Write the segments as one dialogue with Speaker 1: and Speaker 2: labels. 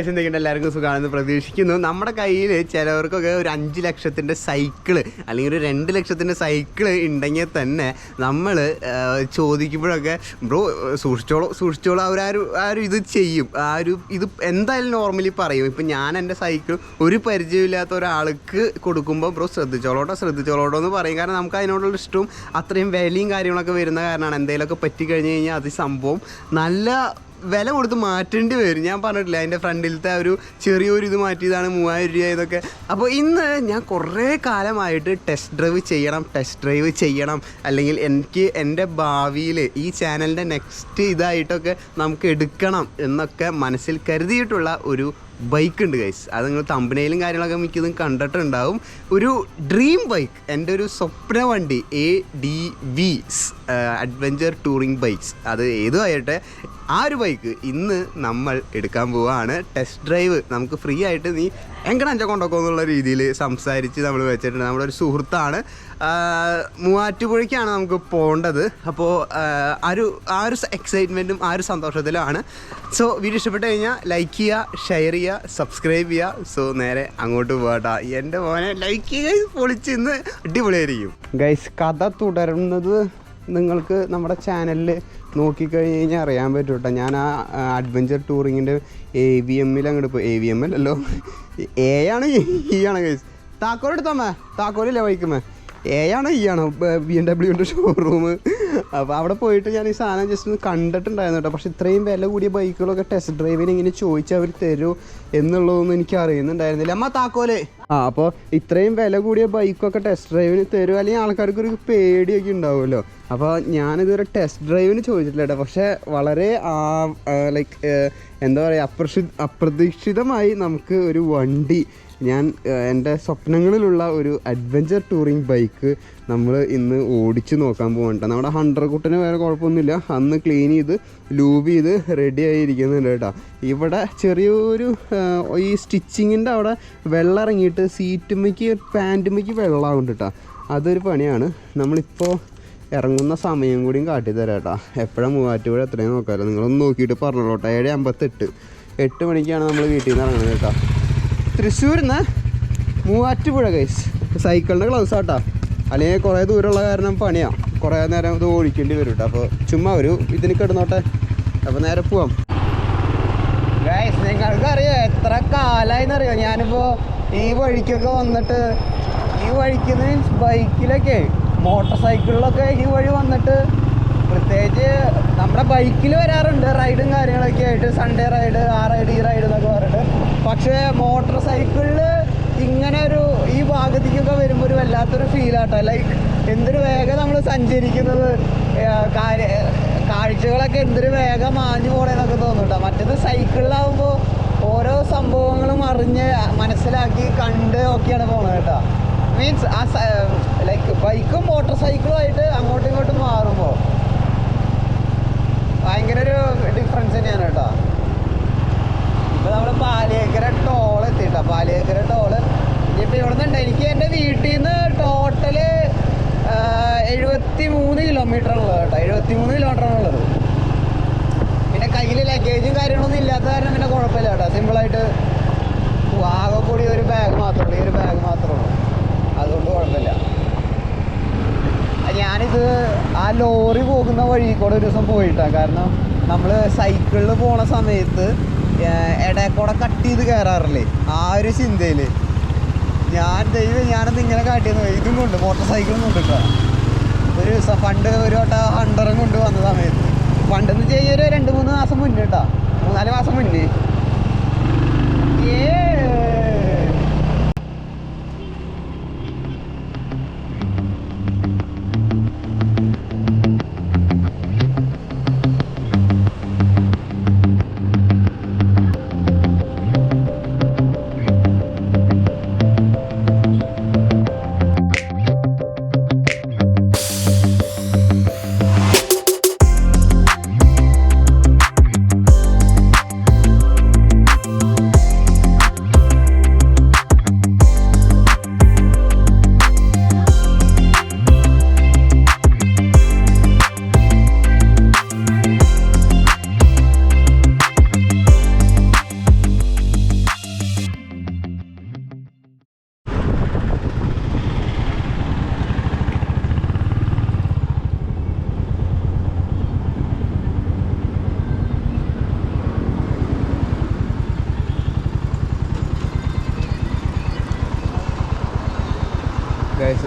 Speaker 1: എന്തെങ്കിലും എല്ലാവർക്കും സുഖമാണെന്ന് പ്രതീക്ഷിക്കുന്നു. നമ്മുടെ കയ്യിൽ ചിലവർക്കൊക്കെ ഒരു 5 ലക്ഷത്തിൻ്റെ സൈക്കിള് അല്ലെങ്കിൽ ഒരു 2 ലക്ഷത്തിൻ്റെ സൈക്കിള് ഉണ്ടെങ്കിൽ തന്നെ നമ്മൾ ചോദിക്കുമ്പോഴൊക്കെ ബ്രോ സൂക്ഷിച്ചോളൂ അവരാരും ഇത് ചെയ്യും, ഇത് എന്തായാലും നോർമലി പറയും. ഇപ്പം ഞാൻ എൻ്റെ സൈക്കിൾ ഒരു പരിചയമില്ലാത്ത ഒരാൾക്ക് കൊടുക്കുമ്പോൾ ബ്രോ ശ്രദ്ധിച്ചോളോട്ടോ എന്ന് പറയും. കാരണം നമുക്ക് അതിനോടുള്ള ഇഷ്ടവും അത്രയും വിലയും കാര്യങ്ങളൊക്കെ വരുന്ന കാരണമാണ്. എന്തെങ്കിലുമൊക്കെ പറ്റിക്കഴിഞ്ഞ് കഴിഞ്ഞാൽ അത് സംഭവം നല്ല വില കൊടുത്ത് മാറ്റേണ്ടി വരും. ഞാൻ പറഞ്ഞിട്ടില്ല അതിൻ്റെ ഫ്രണ്ടിലത്തെ ഒരു ചെറിയൊരു ഇത് മാറ്റിയതാണ് 3000 രൂപ ഇതൊക്കെ. അപ്പോൾ ഇന്ന് ഞാൻ കുറേ കാലമായിട്ട് ടെസ്റ്റ് ഡ്രൈവ് ചെയ്യണം അല്ലെങ്കിൽ എനിക്ക് എൻ്റെ ഭാവിയിൽ ഈ ചാനലിൻ്റെ നെക്സ്റ്റ് ഇതായിട്ടൊക്കെ നമുക്ക് എടുക്കണം എന്നൊക്കെ മനസ്സിൽ കരുതിയിട്ടുള്ള ഒരു ബൈക്ക് ഉണ്ട് ഗൈസ്. അത് നിങ്ങൾ തമ്പനയിലും കാര്യങ്ങളൊക്കെ മിക്കതും കണ്ടിട്ടുണ്ടാവും. ഒരു ഡ്രീം ബൈക്ക്, എൻ്റെ ഒരു സ്വപ്ന വണ്ടി ADV അഡ്വഞ്ചർ ടൂറിംഗ് ബൈക്സ്, അത് ഏതും ആയിട്ട് ആ ഒരു ബൈക്ക് ഇന്ന് നമ്മൾ എടുക്കാൻ പോവുകയാണ്. ടെസ്റ്റ് ഡ്രൈവ് നമുക്ക് ഫ്രീ ആയിട്ട് നീ എങ്ങനെ അഞ്ച കൊണ്ടൊക്കെ എന്നുള്ള രീതിയിൽ സംസാരിച്ച് നമ്മൾ വെച്ചിട്ടുണ്ട്. നമ്മുടെ ഒരു സുഹൃത്താണ്, മൂവാറ്റുപുഴയ്ക്കാണ് നമുക്ക് പോകേണ്ടത്. അപ്പോൾ ആ ഒരു എക്സൈറ്റ്മെൻറ്റും ആ ഒരു സന്തോഷത്തിലുമാണ്. സോ വീഡിയോ ഇഷ്ടപ്പെട്ട് കഴിഞ്ഞാൽ ലൈക്ക് ചെയ്യുക, ഷെയർ ചെയ്യുക, സബ്സ്ക്രൈബ് ചെയ്യുക. സോ നേരെ അങ്ങോട്ട് പോകട്ടാ. എൻ്റെ മോനെ ലൈക്ക് ചെയ്യുക, പൊളിച്ച് ഇന്ന് അടിപൊളിയായിരിക്കും ഗൈസ്. കഥ തുടരുന്നത് നിങ്ങൾക്ക് നമ്മുടെ ചാനലിൽ നോക്കിക്കഴിഞ്ഞ് കഴിഞ്ഞാൽ അറിയാൻ പറ്റും കേട്ടോ. ഞാൻ ആ അഡ്വഞ്ചർ ടൂറിങ്ങിൻ്റെ AVMൽ അങ്ങോട്ട് പോയി. AVM അല്ലല്ലോ, ആണ് ഗൈസ്. താക്കോൽ എടുത്തോമ്മേ, താക്കോലില്ലേ ബൈക്കുമ്മേ, ആണ് BMW ഷോറൂം. അപ്പോൾ അവിടെ പോയിട്ട് ഞാൻ ഈ സാധനം ജസ്റ്റ് ഒന്ന് കണ്ടിട്ടുണ്ടായിരുന്നു കേട്ടോ. പക്ഷേ ഇത്രയും വില കൂടിയ ബൈക്കുകളൊക്കെ ടെസ്റ്റ് ഡ്രൈവിന് ഇങ്ങനെ ചോദിച്ചാൽ അവർ തരുമോ എന്നുള്ളതൊന്നും എനിക്ക് അറിയുന്നുണ്ടായിരുന്നില്ല. അമ്മ താക്കോല്. അപ്പോൾ ഇത്രയും വില കൂടിയ ബൈക്കൊക്കെ ടെസ്റ്റ് ഡ്രൈവിന് തരുമോ, അല്ലെങ്കിൽ ആൾക്കാർക്കൊരു പേടിയൊക്കെ ഉണ്ടാവുമല്ലോ. അപ്പോൾ ഞാനിതുവരെ ടെസ്റ്റ് ഡ്രൈവിന് ചോദിച്ചിട്ടില്ല കേട്ടോ. പക്ഷേ വളരെ ലൈക്ക് എന്താ പറയുക, അപ്രതീക്ഷിതമായി നമുക്ക് ഒരു വണ്ടി, ഞാൻ എൻ്റെ സ്വപ്നങ്ങളിലുള്ള ഒരു അഡ്വഞ്ചർ ടൂറിങ് ബൈക്ക് നമ്മൾ ഇന്ന് ഓടിച്ച് നോക്കാൻ പോകണ്ട. നമ്മുടെ 100 കുട്ടിന് വേറെ കുഴപ്പമൊന്നുമില്ല. അന്ന് ക്ലീൻ ചെയ്ത് ലൂബ് ചെയ്ത് റെഡി ആയിരിക്കുന്നുണ്ട് കേട്ടോ. ഇവിടെ ചെറിയൊരു ഈ സ്റ്റിച്ചിങ്ങിൻ്റെ അവിടെ വെള്ളം ഇറങ്ങിയിട്ട് സീറ്റുമ്മയ്ക്ക് പാൻറ്റുമ്മയ്ക്ക് വെള്ളമാകുന്നുണ്ട് കേട്ടോ. അതൊരു പണിയാണ്. നമ്മളിപ്പോൾ ഇറങ്ങുന്ന സമയം കൂടിയും കാട്ടിത്തരാം കേട്ടോ. എപ്പോഴാണ് മൂവാറ്റുപുഴ എത്രയും നോക്കാമല്ലോ, നിങ്ങളൊന്ന് നോക്കിയിട്ട് പറഞ്ഞോളൂ കേട്ടോ. 7:58 8 മണിക്കാണ് നമ്മൾ വീട്ടിൽ നിന്ന് ഇറങ്ങുന്നത് കേട്ടോ. തൃശ്ശൂരിൽ നിന്ന് മൂവാറ്റുപുഴ ഗൈസ്. സൈക്കിളിൻ്റെ ഗ്ലൗസ് ആട്ടോ, അല്ലെങ്കിൽ കുറേ ദൂരമുള്ള കാരണം പണിയാണ്, കുറേ നേരം ഇത് ഓടിക്കേണ്ടി വരും കേട്ടോ. അപ്പോൾ ചുമ്മാ ഒരു ഇതിന് കിടന്നോട്ടെ. അപ്പോൾ നേരെ പോവാം ഗൈസ്. നിങ്ങൾക്കറിയാം എത്ര കാലമായിന്നറിയോ ഞാനിപ്പോൾ ഈ വഴിക്കൊക്കെ വന്നിട്ട്, ഈ വഴിക്ക് മീൻസ് ബൈക്കിലൊക്കെ മോട്ടോർ സൈക്കിളിലൊക്കെ ഈ വഴി വന്നിട്ട്, പ്രത്യേകിച്ച് നമ്മുടെ ബൈക്കിൽ വരാറുണ്ട് റൈഡും കാര്യങ്ങളൊക്കെ ആയിട്ട്, സൺഡേ റൈഡ്, ആ റൈഡ്, ഈ റൈഡ് എന്നൊക്കെ പറഞ്ഞിട്ട്. പക്ഷേ മോട്ടോർ സൈക്കിളിൽ ഇങ്ങനെ ഈ ഭാഗത്തേക്കൊക്കെ വരുമ്പോൾ ഒരു വല്ലാത്തൊരു ഫീലാട്ടോ. ലൈക്ക് എന്തൊരു വേഗം നമ്മൾ സഞ്ചരിക്കുന്നത്, കാഴ്ചകളൊക്കെ എന്തൊരു വേഗം മാഞ്ഞു പോകണമെന്നൊക്കെ തോന്നും കേട്ടോ. മറ്റേത് സൈക്കിളിലാവുമ്പോൾ ഓരോ സംഭവങ്ങളും അറിഞ്ഞ് മനസ്സിലാക്കി കണ്ട് ഒക്കെയാണ് പോകണത് കേട്ടോ. മീൻസ് ലൈക്ക് ബൈക്കും മോട്ടോർ സൈക്കിളുമായിട്ട് അങ്ങോട്ടും ഇങ്ങോട്ടും മാറുമ്പോൾ ഭയങ്കര ഒരു ഡിഫറൻസ് തന്നെയാണ് കേട്ടോ. ഇപ്പോൾ നമ്മൾ പാലിയേക്കര ടോൾ എത്തിയിട്ടോ. പാലിയേക്കര ടോള് ഇനിയിപ്പോൾ ഇവിടെ നിന്നുണ്ട്. എനിക്ക് എൻ്റെ വീട്ടിൽ നിന്ന് ടോട്ടല് 73 കിലോമീറ്ററാണുള്ളത് കേട്ടോ. 73 കിലോമീറ്ററാണുള്ളത്. പിന്നെ കയ്യിൽ ലഗേജും കാര്യങ്ങളൊന്നും ഇല്ലാത്ത കാരണം പിന്നെ കുഴപ്പമില്ല കേട്ടോ. സിമ്പിളായിട്ട് ആകെ കൂടി ഒരു ബാഗ് മാത്രമേ ഉള്ളൂ, ഈ ഒരു ബാഗ് മാത്രമേ ഉള്ളൂ. അതുകൊണ്ട് കുഴപ്പമില്ല. ഞാനിത് ആ ലോറി പോകുന്ന വഴി കൂടെ ഒരു ദിവസം പോയിട്ടാണ്. കാരണം നമ്മൾ സൈക്കിളിൽ പോണ സമയത്ത് ഇടയ്ക്കൂടെ കട്ട് ചെയ്ത് കയറാറില്ലേ, ആ ഒരു ചിന്തയിൽ ഞാനത് ഇങ്ങനെ കാട്ടിയെന്ന് പോയി. ഇതും കൊണ്ട് മോട്ടോർ സൈക്കിളും കൊണ്ടിട്ടാ ഒരു ദിവസം പണ്ട് ഒരു വട്ടം 100 കൊണ്ട് വന്ന സമയത്ത്, പണ്ടെന്ന് വെച്ച് കഴിഞ്ഞാൽ ഒരു 2-3 മാസം മുന്നേ കേട്ടോ, 3-4 മാസം മുന്നേ.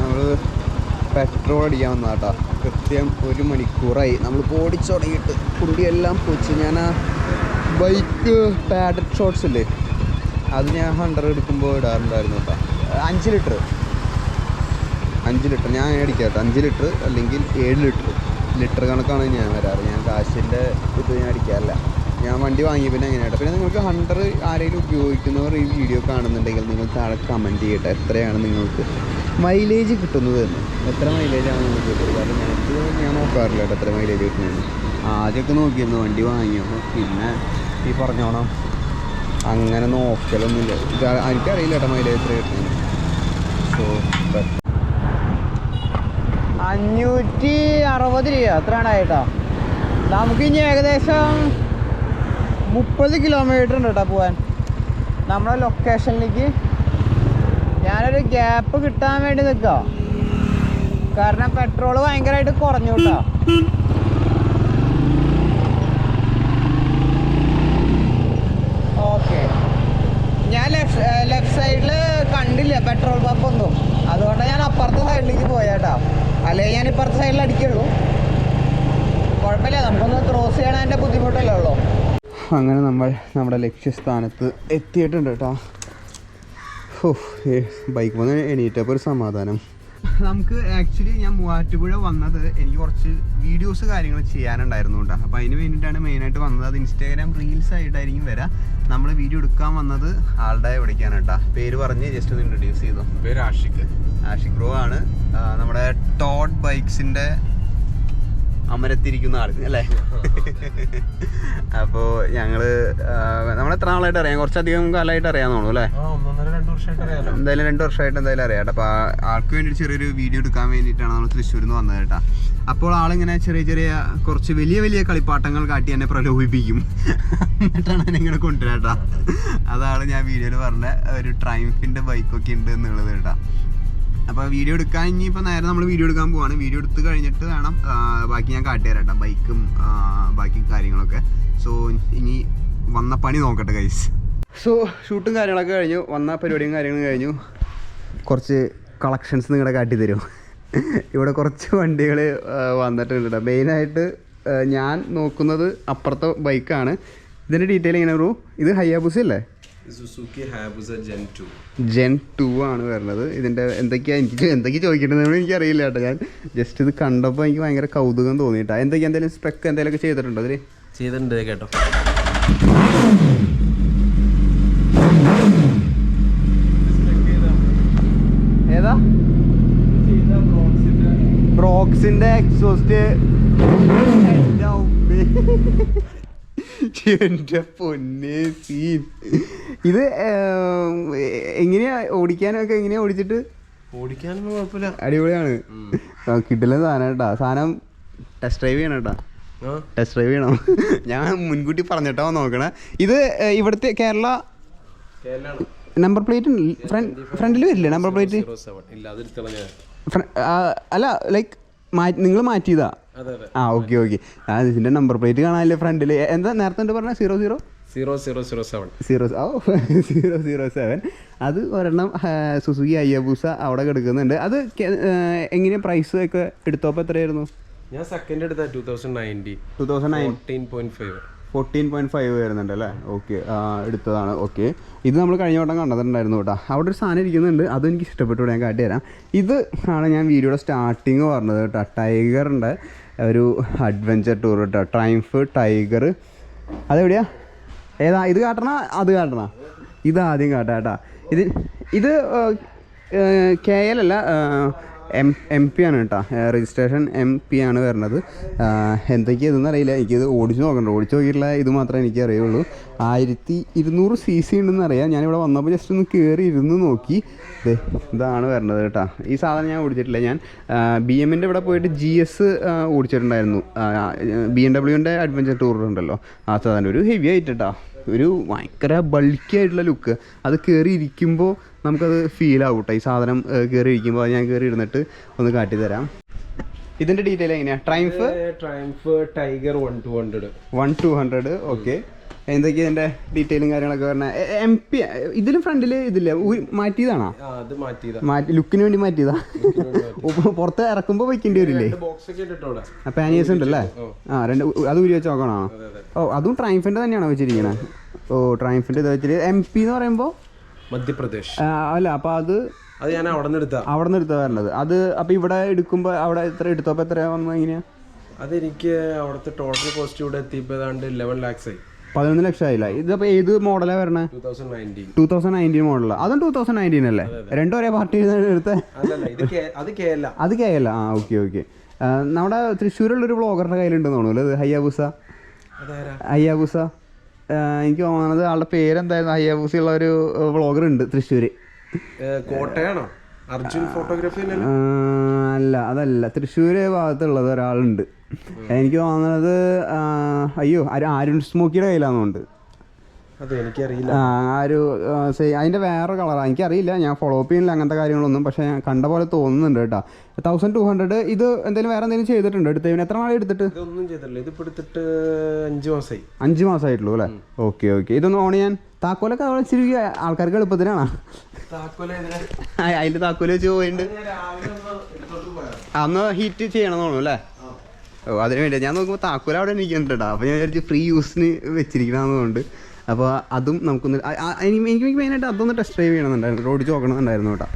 Speaker 1: നമ്മൾ പെട്രോൾ അടിക്കാൻ വന്നതാ കേട്ടോ. കൃത്യം 1 മണിക്കൂറായി നമ്മൾ ഓടിച്ചു തുടങ്ങിയിട്ട്. കുണ്ടിയെല്ലാം പോച്ച്. ഞാൻ ആ ബൈക്ക് പാഡഡ് ഷോട്ട്സ് ഇല്ലേ, അത് ഞാൻ 100 എടുക്കുമ്പോൾ ഇടാറുണ്ടായിരുന്നു കേട്ടോ. 5 ലിറ്റർ ഞാൻ അടിക്കാം കേട്ടോ. 5 ലിറ്റർ അല്ലെങ്കിൽ 7 ലിറ്റർ കണക്കാണ് ഞാൻ വരാറ്. ഞാൻ കാശിൻ്റെ ഇത് ഞാൻ അടിക്കാറില്ല. ഞാൻ വണ്ടി വാങ്ങി പിന്നെ എങ്ങനെയായിട്ട്. പിന്നെ നിങ്ങൾക്ക് 100 ആരെങ്കിലും ഉപയോഗിക്കുന്നവർ ഈ വീഡിയോ കാണുന്നുണ്ടെങ്കിൽ നിങ്ങൾ താഴെ കമൻറ്റ് ചെയ്യട്ടെ എത്രയാണ് നിങ്ങൾക്ക് മൈലേജ് കിട്ടുന്നത് എന്ന്. എത്ര മൈലേജാണ് നിങ്ങൾക്ക് കിട്ടുന്നത്? കാരണം ഞാൻ നോക്കാറില്ല കേട്ടോ എത്ര മൈലേജ് കിട്ടുന്നത്. ആദ്യമൊക്കെ നോക്കിയിരുന്നു വണ്ടി വാങ്ങിയപ്പോൾ. പിന്നെ ഈ പറഞ്ഞോണം അങ്ങനെ നോക്കലൊന്നുമില്ല. എനിക്കറിയില്ല കേട്ടോ മൈലേജ് എത്ര കിട്ടുന്നത്. സോ 560 രൂപ അത്രയാണ് കേട്ടോ. നമുക്കിനി ഏകദേശം 30 കിലോമീറ്റർ ഉണ്ട് കേട്ടോ പോകാൻ നമ്മളെ ലൊക്കേഷനിലേക്ക്. ഞാനൊരു ഗ്യാപ്പ് കിട്ടാൻ വേണ്ടി നിൽക്കാം, കാരണം പെട്രോൾ ഭയങ്കരമായിട്ട് കുറഞ്ഞു കേട്ടോ. ഓക്കെ, ഞാൻ ലെഫ്റ്റ് സൈഡിൽ കണ്ടില്ല പെട്രോൾ പമ്പ് ഒന്നും, അതുകൊണ്ടാണ് ഞാൻ അപ്പുറത്തെ സൈഡിലേക്ക് പോയേട്ടാ. അല്ലെങ്കിൽ ഞാൻ ഇപ്പുറത്തെ സൈഡിൽ അടിക്കുള്ളൂ. കുഴപ്പമില്ല, നമുക്കൊന്ന് ക്രോസ് ചെയ്യണം, അതിൻ്റെ ബുദ്ധിമുട്ടല്ലേ ഉള്ളൂ. അങ്ങനെ നമ്മൾ നമ്മുടെ ലക്ഷ്യസ്ഥാനത്ത് എത്തിയിട്ടുണ്ട് കേട്ടോ. ബൈക്ക് വന്ന് എണീറ്റപ്പോൾ ഒരു സമാധാനം. നമുക്ക് ആക്ച്വലി ഞാൻ മൂവാറ്റുപുഴ വന്നത് എനിക്ക് കുറച്ച് വീഡിയോസ് കാര്യങ്ങൾ ചെയ്യാനുണ്ടായിരുന്നു കേട്ടോ. അപ്പോൾ അതിന് വേണ്ടിയിട്ടാണ് മെയിനായിട്ട് വന്നത്. അത് ഇൻസ്റ്റാഗ്രാം റീൽസ് ആയിട്ടായിരിക്കും വരാം. നമ്മൾ വീഡിയോ എടുക്കാൻ വന്നത് ആളുടെ വിളിക്കാണ് കേട്ടോ. പേര് പറഞ്ഞ് ജസ്റ്റ് ഒന്ന് ഇൻട്രൊഡ്യൂസ് ചെയ്തോ.
Speaker 2: പേര് ആഷിഖ് ബ്രോ
Speaker 1: ആണ്. നമ്മുടെ ടോഡ് ബൈക്സിൻ്റെ അമരത്തിരിക്കുന്ന ആൾ അല്ലേ? അപ്പോൾ നമ്മൾ എത്ര നാളായിട്ട് അറിയാം? കുറച്ചധികം കാലമായിട്ട് അറിയാമെന്ന് തോന്നുന്നു അല്ലേ? എന്തായാലും 2 വർഷമായിട്ട് എന്തായാലും അറിയാം. അപ്പോൾ ആൾക്ക് വേണ്ടി ചെറിയൊരു വീഡിയോ എടുക്കാൻ വേണ്ടിയിട്ടാണ് നമ്മൾ തൃശ്ശൂരിൽ നിന്ന് വന്നത് കേട്ടോ. അപ്പോൾ ആളിങ്ങനെ ചെറിയ കുറച്ച് വലിയ കളിപ്പാട്ടങ്ങൾ കാട്ടി എന്നെ പ്രലോഭിപ്പിക്കും. എന്നിട്ടാണ് എന്നെ ഇങ്ങനെ കൊണ്ടുവരാം കേട്ടോ. അതാണ് ഞാൻ വീഡിയോയിൽ പറഞ്ഞ ഒരു ട്രയംഫിൻ്റെ ബൈക്കൊക്കെ ഉണ്ട് എന്നുള്ളത് കേട്ടോ. അപ്പോൾ വീഡിയോ എടുക്കാൻ ഇനിയിപ്പോൾ നേരെ നമ്മൾ വീഡിയോ എടുക്കാൻ പോവാണ്. വീഡിയോ എടുത്ത് കഴിഞ്ഞിട്ട് വേണം ബാക്കി ഞാൻ കാട്ടിത്തരാം കേട്ടോ, ബൈക്കും ബാക്കി കാര്യങ്ങളൊക്കെ. സോ ഇനി വന്ന പണി നോക്കട്ടെ ഗൈസ്. സോ ഷൂട്ടും കാര്യങ്ങളൊക്കെ കഴിഞ്ഞു, വന്ന പരിപാടിയും കാര്യങ്ങളും കഴിഞ്ഞു. കുറച്ച് കളക്ഷൻസ് നിങ്ങളുടെ കാട്ടി തരും. ഇവിടെ കുറച്ച് വണ്ടികൾ വന്നിട്ടുണ്ട് കേട്ടോ. മെയിനായിട്ട് ഞാൻ നോക്കുന്നത് അപ്പുറത്തെ ബൈക്കാണ്. ഇതിൻ്റെ ഡീറ്റെയിൽ എങ്ങനെ ബ്രോ? ഇത് ഹയാബുസ അല്ലേ?
Speaker 2: സുസുക്കി ഹയാബുസ
Speaker 1: ജെൻ 2 ആണ് വരുന്നത്. ഇതിൻ്റെ എന്തൊക്കെയാണ് എനിക്ക് ചോദിക്കേണ്ടതെന്ന് എനിക്കറിയില്ല കേട്ടോ. ഞാൻ ജസ്റ്റ് ഇത് കണ്ടപ്പോൾ എനിക്ക് ഭയങ്കര കൗതുകം തോന്നിയിട്ടാ. എന്തെങ്കിലും സ്പെക്ക് എന്തെങ്കിലുമൊക്കെ ചെയ്തിട്ടുണ്ടോ അതിൽ?
Speaker 2: ചെയ്തിട്ടുണ്ട് കേട്ടോ.
Speaker 1: ഏതാ? ബ്രോക്സിൻ്റെ എക്സോസ്റ്റ്. എൻ്റെ പൊന്നേ സീൻ. ഇത് എങ്ങനെയാ ഓടിക്കാനൊക്കെ? എങ്ങനെയാ
Speaker 2: ഓടിക്കാനൊന്നും കുഴപ്പമില്ല,
Speaker 1: അടിപൊളിയാണ്. കിട്ടില്ല സാധനം കേട്ടോ. സാധനം ടെസ്റ്റ് ഡ്രൈവ് ചെയ്യണം കേട്ടോ. ടെസ്റ്റ് ഡ്രൈവ് ചെയ്യണം. ഞാൻ മുൻകൂട്ടി പറഞ്ഞിട്ടോ നോക്കണേ. ഇത് ഇവിടുത്തെ കേരള നമ്പർ പ്ലേറ്റ് ഫ്രണ്ടിൽ വരില്ലേ നമ്പർ പ്ലേറ്റ്? അല്ല ലൈക്ക് നിങ്ങൾ മാറ്റിയതാ? ആ ഓക്കെ. ഇതിൻ്റെ നമ്പർ പ്ലേറ്റ് കാണാനല്ലേ ഫ്രണ്ടിൽ? എന്താ നേരത്തെ പറഞ്ഞ 007. അത് ഒരെണ്ണം സുസുക്കി ഹയാബുസ അവിടെ കിടക്കുന്നുണ്ട്. അത് എങ്ങനെയാ പ്രൈസ് ഒക്കെ എടുത്തപ്പോൾ എത്രയായിരുന്നു?
Speaker 2: ഞാൻ സെക്കൻഡ് എടുത്ത
Speaker 1: 14.5 വരുന്നുണ്ട് അല്ലേ? ഓക്കെ, എടുത്തതാണ്. ഓക്കെ, ഇത് നമ്മൾ കഴിഞ്ഞ വട്ടം കണ്ടിട്ടുണ്ടായിരുന്നു കേട്ടോ. അവിടെ ഒരു സാധനം ഇരിക്കുന്നുണ്ട്, അതെനിക്ക് ഇഷ്ടപ്പെട്ടു. ഞാൻ കാട്ടിത്തരാം. ഇത് ആണ് ഞാൻ വീഡിയോയുടെ സ്റ്റാർട്ടിങ് പറഞ്ഞത് കേട്ടോ. ടൈഗറിൻ്റെ ഒരു അഡ്വഞ്ചർ ടൂർ കേട്ടോ. Triumph Tiger. അതെവിടെയാ? ഏതാ? ഇത് കാട്ടണ അത് കാട്ടണ? ഇത് ആദ്യം കാട്ടാം കേട്ടോ. ഇത് KL അല്ല, MP ആണ് കേട്ടോ. രജിസ്ട്രേഷൻ MP ആണ് വരുന്നത്. എന്തൊക്കെയാണെന്ന് അറിയില്ല, എനിക്കിത് ഓടിച്ച് നോക്കണ്ട. ഓടിച്ച് നോക്കിയിട്ടുള്ള ഇത് മാത്രമേ എനിക്ക് അറിയുള്ളൂ. 1200 cc ഉണ്ടെന്ന് അറിയാം. ഞാനിവിടെ വന്നപ്പോൾ ജസ്റ്റ് ഒന്ന് കയറി ഇരുന്ന് നോക്കി. ഇതാണ് വരുന്നത് കേട്ടോ. ഈ സാധനം ഞാൻ ഓടിച്ചിട്ടില്ല. ഞാൻ BMൻ്റെ ഇവിടെ പോയിട്ട് GS ഓടിച്ചിട്ടുണ്ടായിരുന്നു. BMW അഡ്വഞ്ചർ ടൂർ ഉണ്ടല്ലോ, ആ സാധനം ഒരു ഹെവി ആയിട്ട് കേട്ടോ. ഒരു ഭയങ്കര ബൾക്കി ആയിട്ടുള്ള ലുക്ക്. അത് കയറി ഇരിക്കുമ്പോൾ നമുക്കത് ഫീൽ ആവും കേട്ടോ. ഈ സാധനം കയറി ഇരിക്കുമ്പോൾ അത് ഞാൻ കയറി ഇരുന്നിട്ട് ഒന്ന് കാട്ടിത്തരാം. ഇതിൻ്റെ ഡീറ്റെയിൽ എങ്ങനെയാണ്? Triumph Tiger 1200. ഓക്കെ. എന്തൊക്കെയാ ഇതിൻ്റെ ഡീറ്റെയിലും കാര്യങ്ങളൊക്കെ പറഞ്ഞാൽ MP ഇതിലും ഫ്രണ്ടിൽ ഇതില്ല മാറ്റിയതാണോ?
Speaker 2: അത് മാറ്റിയതാ,
Speaker 1: ലുക്കിന് വേണ്ടി മാറ്റിയതാ. പുറത്ത് ഇറക്കുമ്പോൾ വയ്ക്കേണ്ടി വരില്ലേ? പാനിയേഴ്സ് ഉണ്ടല്ലേ? രണ്ട് അത് ഊരി വെച്ച് നോക്കണോ? അതും ട്രയംഫിൻ്റെ തന്നെയാണോ വെച്ചിരിക്കണേ? ട്രയംഫിൻ്റെ ഇത് വെച്ചിട്ട് MP എന്ന് പറയുമ്പോൾ
Speaker 2: മധ്യപ്രദേശ്
Speaker 1: അല്ല. അപ്പോൾ അത്
Speaker 2: ഞാൻ അവിടെ നിന്ന്
Speaker 1: എടുത്താ വരണത്. അത് അപ്പോൾ ഇവിടെ എടുക്കുമ്പോൾ അവിടെ എടുത്തപ്പോൾ എത്രയാ വന്നു? എങ്ങനെയാണ്?
Speaker 2: അതെനിക്ക് അവിടുത്തെ ടോട്ടൽ കോസ്റ്റ് ഇവിടെ എത്തിയപ്പോൾ ഏതാണ്ട് 11 lakhs ആയി.
Speaker 1: 11 ലക്ഷം ആയില്ല. ഇതിപ്പോൾ ഏത് മോഡലാണ് വരണേ? 2019 മോഡലാണ്. അതും 2019 അല്ലേ? രണ്ടും ഒരേ പാർട്ടി എടുത്ത? അത് കെ അല്ല. ഓക്കെ. നമ്മുടെ തൃശ്ശൂരുള്ളൊരു ബ്ലോഗറുടെ കയ്യിലുണ്ടെന്ന് തോന്നുന്നു അത് ഹയ്യാബൂസ. എനിക്ക് തോന്നുന്നത് ആളുടെ പേരെന്തായിരുന്നു? ഹയ്യാബൂസ ഉള്ള ഒരു ബ്ലോഗർ ഉണ്ട് തൃശ്ശൂർ.
Speaker 2: കോട്ടയാണോ? അർജുൻ ഫോട്ടോഗ്രാഫി
Speaker 1: അല്ല, അതല്ല. തൃശ്ശൂർ ഭാഗത്തുള്ളത് ഒരാളുണ്ട്. എനിക്ക് തോന്നുന്നത് ആരുൺ സ്മോക്കിയുടെ കയ്യിലാണെന്നുണ്ട്.
Speaker 2: എനിക്കറിയില്ല.
Speaker 1: അതിൻ്റെ വേറെ കളറാണ്, എനിക്കറിയില്ല. ഞാൻ ഫോളോ അപ്പ് ചെയ്യുന്നില്ല അങ്ങനത്തെ കാര്യങ്ങളൊന്നും. പക്ഷേ ഞാൻ കണ്ട പോലെ തോന്നുന്നുണ്ട് കേട്ടോ. 1200. ഇത് എന്തെങ്കിലും വേറെ എന്തെങ്കിലും ചെയ്തിട്ടുണ്ട്? എടുത്തതിന് എത്ര നാളെ എടുത്തിട്ട്?
Speaker 2: ഇതൊന്നും ചെയ്തിട്ടില്ല. ഇത് എടുത്തിട്ട് 5 മാസമായി.
Speaker 1: 5 മാസമായിട്ടുള്ളൂ അല്ലേ? ഓക്കെ. ഇതൊന്ന് ഓൺ ചെയ്യാൻ താക്കോലൊക്കെ അവിടെ ഇച്ചിരി ആൾക്കാർക്ക് എളുപ്പത്തിനാണ്. അതിൻ്റെ താക്കോല് വെച്ച് പോയിട്ടുണ്ട്. അന്ന് ഹീറ്റ് ചെയ്യണം തോന്നുന്നു അല്ലേ? അതിന് വേണ്ടി ഞാൻ നോക്കുമ്പോൾ താക്കോൽ അവിടെ ഇരിക്കുന്നുണ്ട് കേട്ടോ. അപ്പോൾ ഞാൻ വിചാരിച്ച് ഫ്രീ യൂസിന് വെച്ചിരിക്കണമെന്നുണ്ട്. അപ്പോൾ അതും നമുക്കൊന്ന് എനിക്ക് മെയിനായിട്ട് അതൊന്ന് ടെസ്റ്റ് ഡ്രൈവ് ചെയ്യണമെന്നുണ്ടായിരുന്നു, ഓടിച്ച് നോക്കണമെന്നുണ്ടായിരുന്നു കേട്ടോ.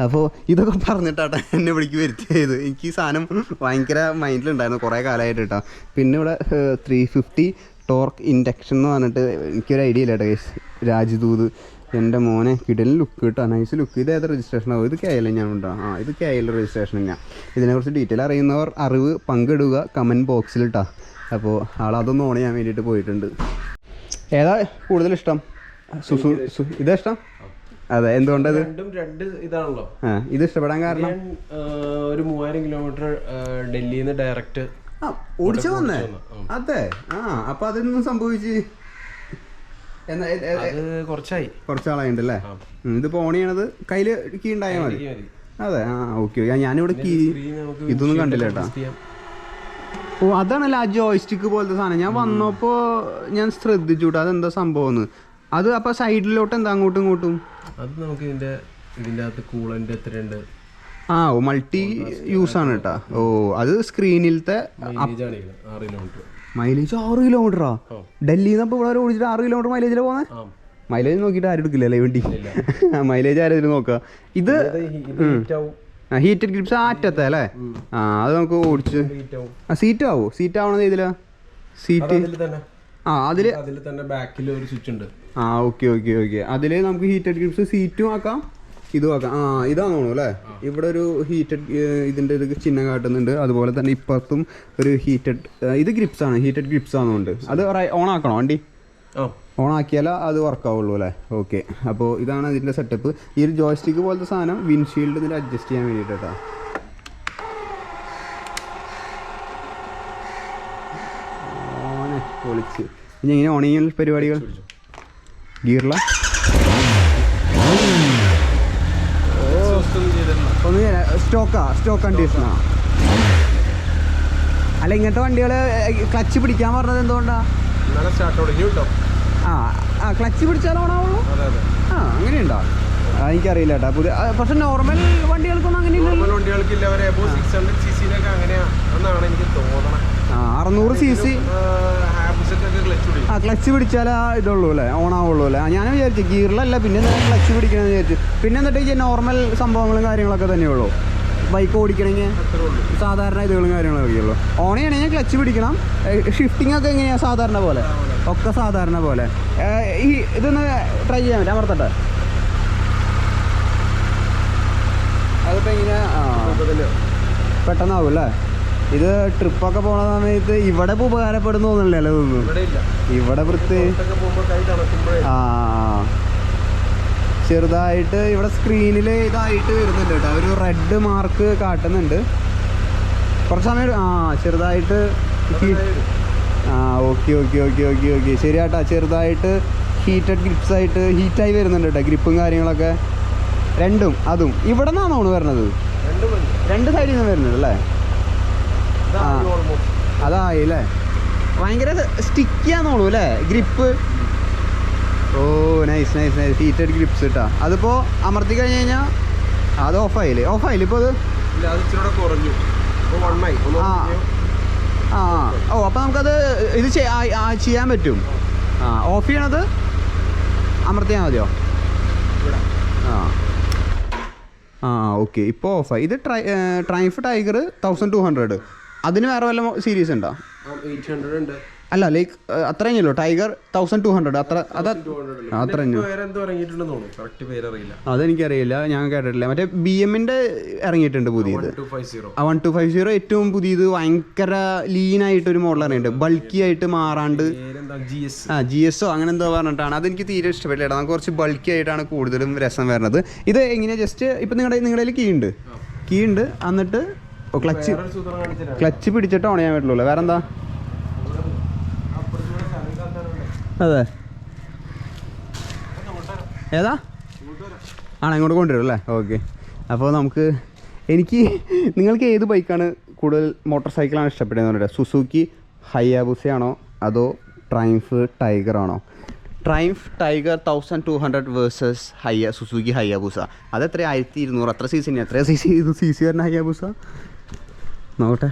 Speaker 1: അപ്പോൾ ഇതൊക്കെ പറഞ്ഞിട്ടാട്ടോ എന്നെ വിളിക്ക് വരുത്തിയത്. എനിക്ക് ഈ സാധനം ഭയങ്കര മൈൻഡിലുണ്ടായിരുന്നു കുറേ കാലമായിട്ട് കേട്ടോ. പിന്നെ ഇവിടെ 350 ടോർക്ക് ഇൻഡക്ഷൻ എന്ന് പറഞ്ഞിട്ട് എനിക്കൊരു ഐഡിയ ഇല്ല കേട്ടോ. രാജ്ദൂത് എൻ്റെ മോനെ കിടലിന് ലുക്ക് കേട്ടോ, നൈസ് ലുക്ക്. ഇത് ഏത് രജിസ്ട്രേഷനാവും? ഇത് KL ഞാൻ ഉണ്ടോ? ഇത് KL രജിസ്ട്രേഷൻ തന്നെയാണ്. ഇതിനെക്കുറിച്ച് ഡീറ്റെയിൽ അറിയുന്നവർ അറിവ് പങ്കിടുക കമൻറ്റ് ബോക്സിൽ കേട്ടോ. അപ്പോൾ ആളതൊന്ന് ഓൺ ചെയ്യാൻ വേണ്ടിയിട്ട് പോയിട്ടുണ്ട്. ഏതാ കൂടുതൽ ഇഷ്ടം? ഇതാ ഇഷ്ടം? അതെ, എന്തുകൊണ്ടത്?
Speaker 2: ഇതാണല്ലോ
Speaker 1: ഇത് ഇഷ്ടപ്പെടാൻ കാരണം?
Speaker 2: ഒരു 3000 കിലോമീറ്റർ ഡൽഹിയിൽ നിന്ന് ഡയറക്റ്റ്
Speaker 1: ഓടിച്ചു വന്നേ. അതെ. അപ്പൊ അതൊന്നും സംഭവിച്ച് കുറച്ചാളായിണ്ടല്ലേ? ഇതിപ്പോ ഓൺ ചെയ്യണത് കയ്യില് കീ ഉണ്ടായാൽ മതി. അതെ. ഓക്കെ. ഞാനിവിടെ കീ ഇതൊന്നും കണ്ടില്ല കേട്ടാ. അതാണല്ലോ ആ ജോയ്സ്റ്റിക്ക് പോലത്തെ സാധനം. ഞാൻ വന്നപ്പോ ഞാൻ ശ്രദ്ധിച്ചു കേട്ടോ അതെന്താ സംഭവം. അത് അപ്പൊ സൈഡിലോട്ട് എന്താ അങ്ങോട്ടും ഇങ്ങോട്ടും?
Speaker 2: അത് നമുക്ക് ഇതിന്റെ അകത്ത് കൂളന്റ് എത്രയുണ്ട്?
Speaker 1: മൾട്ടി യൂസ് ആണ് കേട്ടാ. അത് സ്ക്രീനിലത്തെ മൈലേജ് 6 കിലോമീറ്ററാ? ഡൽഹിയിൽ നിന്ന് ഇവിടെ ഓടിച്ചിട്ട് 6 കിലോമീറ്റർ മൈലേജിലാണ് പോകുന്നത്. മൈലേജ് നോക്കിയിട്ട് ആരും എടുക്കില്ലല്ലേ വണ്ടി? മൈലേജ് ആരും നോക്കുക. ഇത് ഹീറ്റഡ് ഗ്രിപ്സ് അറ്റത്തെ അല്ലേ? അത് നമുക്ക് ഓടിച്ച് സീറ്റ് ആവോ? സീറ്റ് ആവണത് ഇതിലാ? സീറ്റ് അതില് ഓക്കെ. അതില് നമുക്ക് ഹീറ്റഡ് ഗ്രിപ്സ് സീറ്റും ആക്കാം, ഇതും ആക്കാം. ഇതാന്ന് തോന്നുന്നു അല്ലേ? ഇവിടെ ഒരു ഹീറ്റഡ് ഇതിൻ്റെ ഇത് ചിഹ്നം കാട്ടുന്നുണ്ട്. അതുപോലെ തന്നെ ഇപ്പുറത്തും ഒരു ഹീറ്റഡ് ഇത് ഗ്രിപ്സ് ആണ്, ഹീറ്റഡ് ഗ്രിപ്സ് ആണെന്നുണ്ട്. അത് ഓൺ ആക്കണോ വണ്ടി? ഓൺ ആക്കിയാലേ അത് വർക്കാവുള്ളൂ അല്ലേ? ഓക്കെ. അപ്പോൾ ഇതാണ് ഇതിൻ്റെ സെറ്റപ്പ്. ഈ ഒരു ജോയ്സ്റ്റിക്ക് പോലത്തെ സാധനം വിൻഷീൽഡ് ഇതിൽ അഡ്ജസ്റ്റ് ചെയ്യാൻ വേണ്ടിയിട്ട് കേട്ടോ. പൊളിച്ച്. ഇനി എങ്ങനെ ഓൺ ചെയ്യാൻ പരിപാടികൾ? ഗിയറില സ്റ്റോക്ക് കണ്ടീഷനാ? അല്ല, ഇങ്ങനത്തെ വണ്ടികൾ ക്ലച്ച് പിടിക്കാൻ പറഞ്ഞത് എന്തുകൊണ്ടാ? ക്ലച്ച് പിടിച്ചാൽ ഓണാവുള്ളൂ? അങ്ങനെയുണ്ടോ? എനിക്കറിയില്ല കേട്ടോ. പുതിയ പക്ഷെ നോർമൽ വണ്ടികൾക്കൊന്നും അങ്ങനെ ഇല്ലല്ലോ. 600 cc ക്ലച്ച് പിടിച്ചാലേ ഇതുള്ളൂ അല്ലേ, ഓണാവുള്ളൂ അല്ലേ? ഞാൻ വിചാരിച്ചു ഗിയറിലല്ല, പിന്നെ ക്ലച്ച് പിടിക്കണമെന്ന് വിചാരിച്ചു. പിന്നെ എന്നിട്ട് നോർമൽ സംഭവങ്ങളും കാര്യങ്ങളൊക്കെ തന്നെയുള്ളൂ. ബൈക്ക് ഓടിക്കണമെങ്കിൽ സാധാരണ ഇതുകളും കാര്യങ്ങളൊക്കെ ഉള്ളൂ. ഓൺ ചെയ്യണമെങ്കിൽ ക്ലച്ച് പിടിക്കണം. ഷിഫ്റ്റിംഗ് ഒക്കെ എങ്ങനെയാണ്? സാധാരണ പോലെ, ഒക്കെ സാധാരണ പോലെ. ഈ ഇതൊന്ന് ട്രൈ ചെയ്യാൻ പറ്റും, അമർത്തട്ടെ. അതിപ്പോൾ ഇങ്ങനെ പെട്ടെന്നാവും അല്ലേ? ഇത് ട്രിപ്പൊക്കെ പോണ സമയത്ത് ഇവിടെ ഇപ്പോൾ ഉപകാരപ്പെടുന്നു തോന്നുന്നില്ലല്ലോ ഇതൊന്നും. ഇവിടെ ചെറുതായിട്ട് ഇവിടെ സ്ക്രീനിൽ ഇതായിട്ട് വരുന്നുണ്ട് കേട്ടോ. ഒരു റെഡ് മാർക്ക് കാട്ടുന്നുണ്ട്. കുറച്ച് സമയം ചെറുതായിട്ട് ഓക്കെ ശരിയാട്ടാ. ചെറുതായിട്ട് ഹീറ്റഡ് ഗ്രിപ്സ് ആയിട്ട് ഹീറ്റായി വരുന്നുണ്ട് കേട്ടോ, ഗ്രിപ്പും കാര്യങ്ങളൊക്കെ രണ്ടും. അതും ഇവിടെ നിന്നാണ് തോന്നുന്നു വരണത്, രണ്ട് സൈഡിൽ നിന്ന് വരുന്നത് അല്ലേ? അതായി അല്ലേ? ഭയങ്കര സ്റ്റിക്കിയാന്ന് തോന്നുന്നു അല്ലേ ഗ്രിപ്പ്? ഓ nice nice nice. Heated grips കിട്ടാ. അതിപ്പോൾ അമർത്തി കഴിഞ്ഞ് കഴിഞ്ഞാൽ അത് ഓഫായില്ലേ? ഇപ്പോൾ അത്
Speaker 2: ഇല്ല, അത് ഇച്ചിരി കുറഞ്ഞു. ഇപ്പോൾ 1 ആയി.
Speaker 1: ആ ഓ, അപ്പോൾ നമുക്കത് ഇത് ചെയ്യാൻ പറ്റും. ഓഫ് ചെയ്യണത് അമർത്തിയാൽ മതിയോ? ഓക്കെ, ഇപ്പോൾ ഓഫായി. ഇത് ട്രയംഫ് ടൈഗർ 1200. അതിന് വേറെ വല്ല സീരീസ് ഉണ്ടോ?
Speaker 2: 800 ഉണ്ട്.
Speaker 1: അല്ല ലൈക്ക് അത്ര കഴിഞ്ഞല്ലോ. ടൈഗർ 1200 അത്ര അതെനിക്കറിയില്ല, ഞാൻ കേട്ടിട്ടില്ല. മറ്റേ BM-ന്റെ ഇറങ്ങിയിട്ടുണ്ട് പുതിയത് 1250. ഏറ്റവും പുതിയത് ഭയങ്കര ലീനായിട്ടൊരു മോഡൽ ഇറങ്ങിയിട്ടുണ്ട്, ബൾക്കി ആയിട്ട് മാറാണ്ട്. GS അങ്ങനെ എന്തോ പറഞ്ഞിട്ടാണ്. അതെനിക്ക് തീരെ ഇഷ്ടപ്പെട്ടില്ല. നമുക്ക് കുറച്ച് ബൾക്കി ആയിട്ടാണ് കൂടുതലും രസം വരുന്നത്. ഇത് എങ്ങനെയാണ്? ജസ്റ്റ് ഇപ്പം നിങ്ങളുടെ കീ ഉണ്ട് എന്നിട്ട് ക്ലച്ച് പിടിച്ചിട്ട് ഓൺ ചെയ്യാൻ പറ്റുള്ളൂ. വേറെ എന്താ? അതെ, ഏതാ ഇങ്ങോട്ട് കൊണ്ടുവരും അല്ലേ? ഓക്കെ. അപ്പോൾ നിങ്ങൾക്ക് ഏത് ബൈക്കാണ് കൂടുതൽ മോട്ടോർ സൈക്കിളാണ് ഇഷ്ടപ്പെട്ടതെന്ന് പറഞ്ഞിട്ട്? സുസുക്കി ഹയാബുസയാണോ അതോ ട്രയംഫ് ടൈഗർ ആണോ? Triumph Tiger 1200 versus Suzuki Hayabusa. അതെത്ര? 1200. അത്ര സി സി വരുന്ന ഹയാബുസ നോക്കട്ടെ.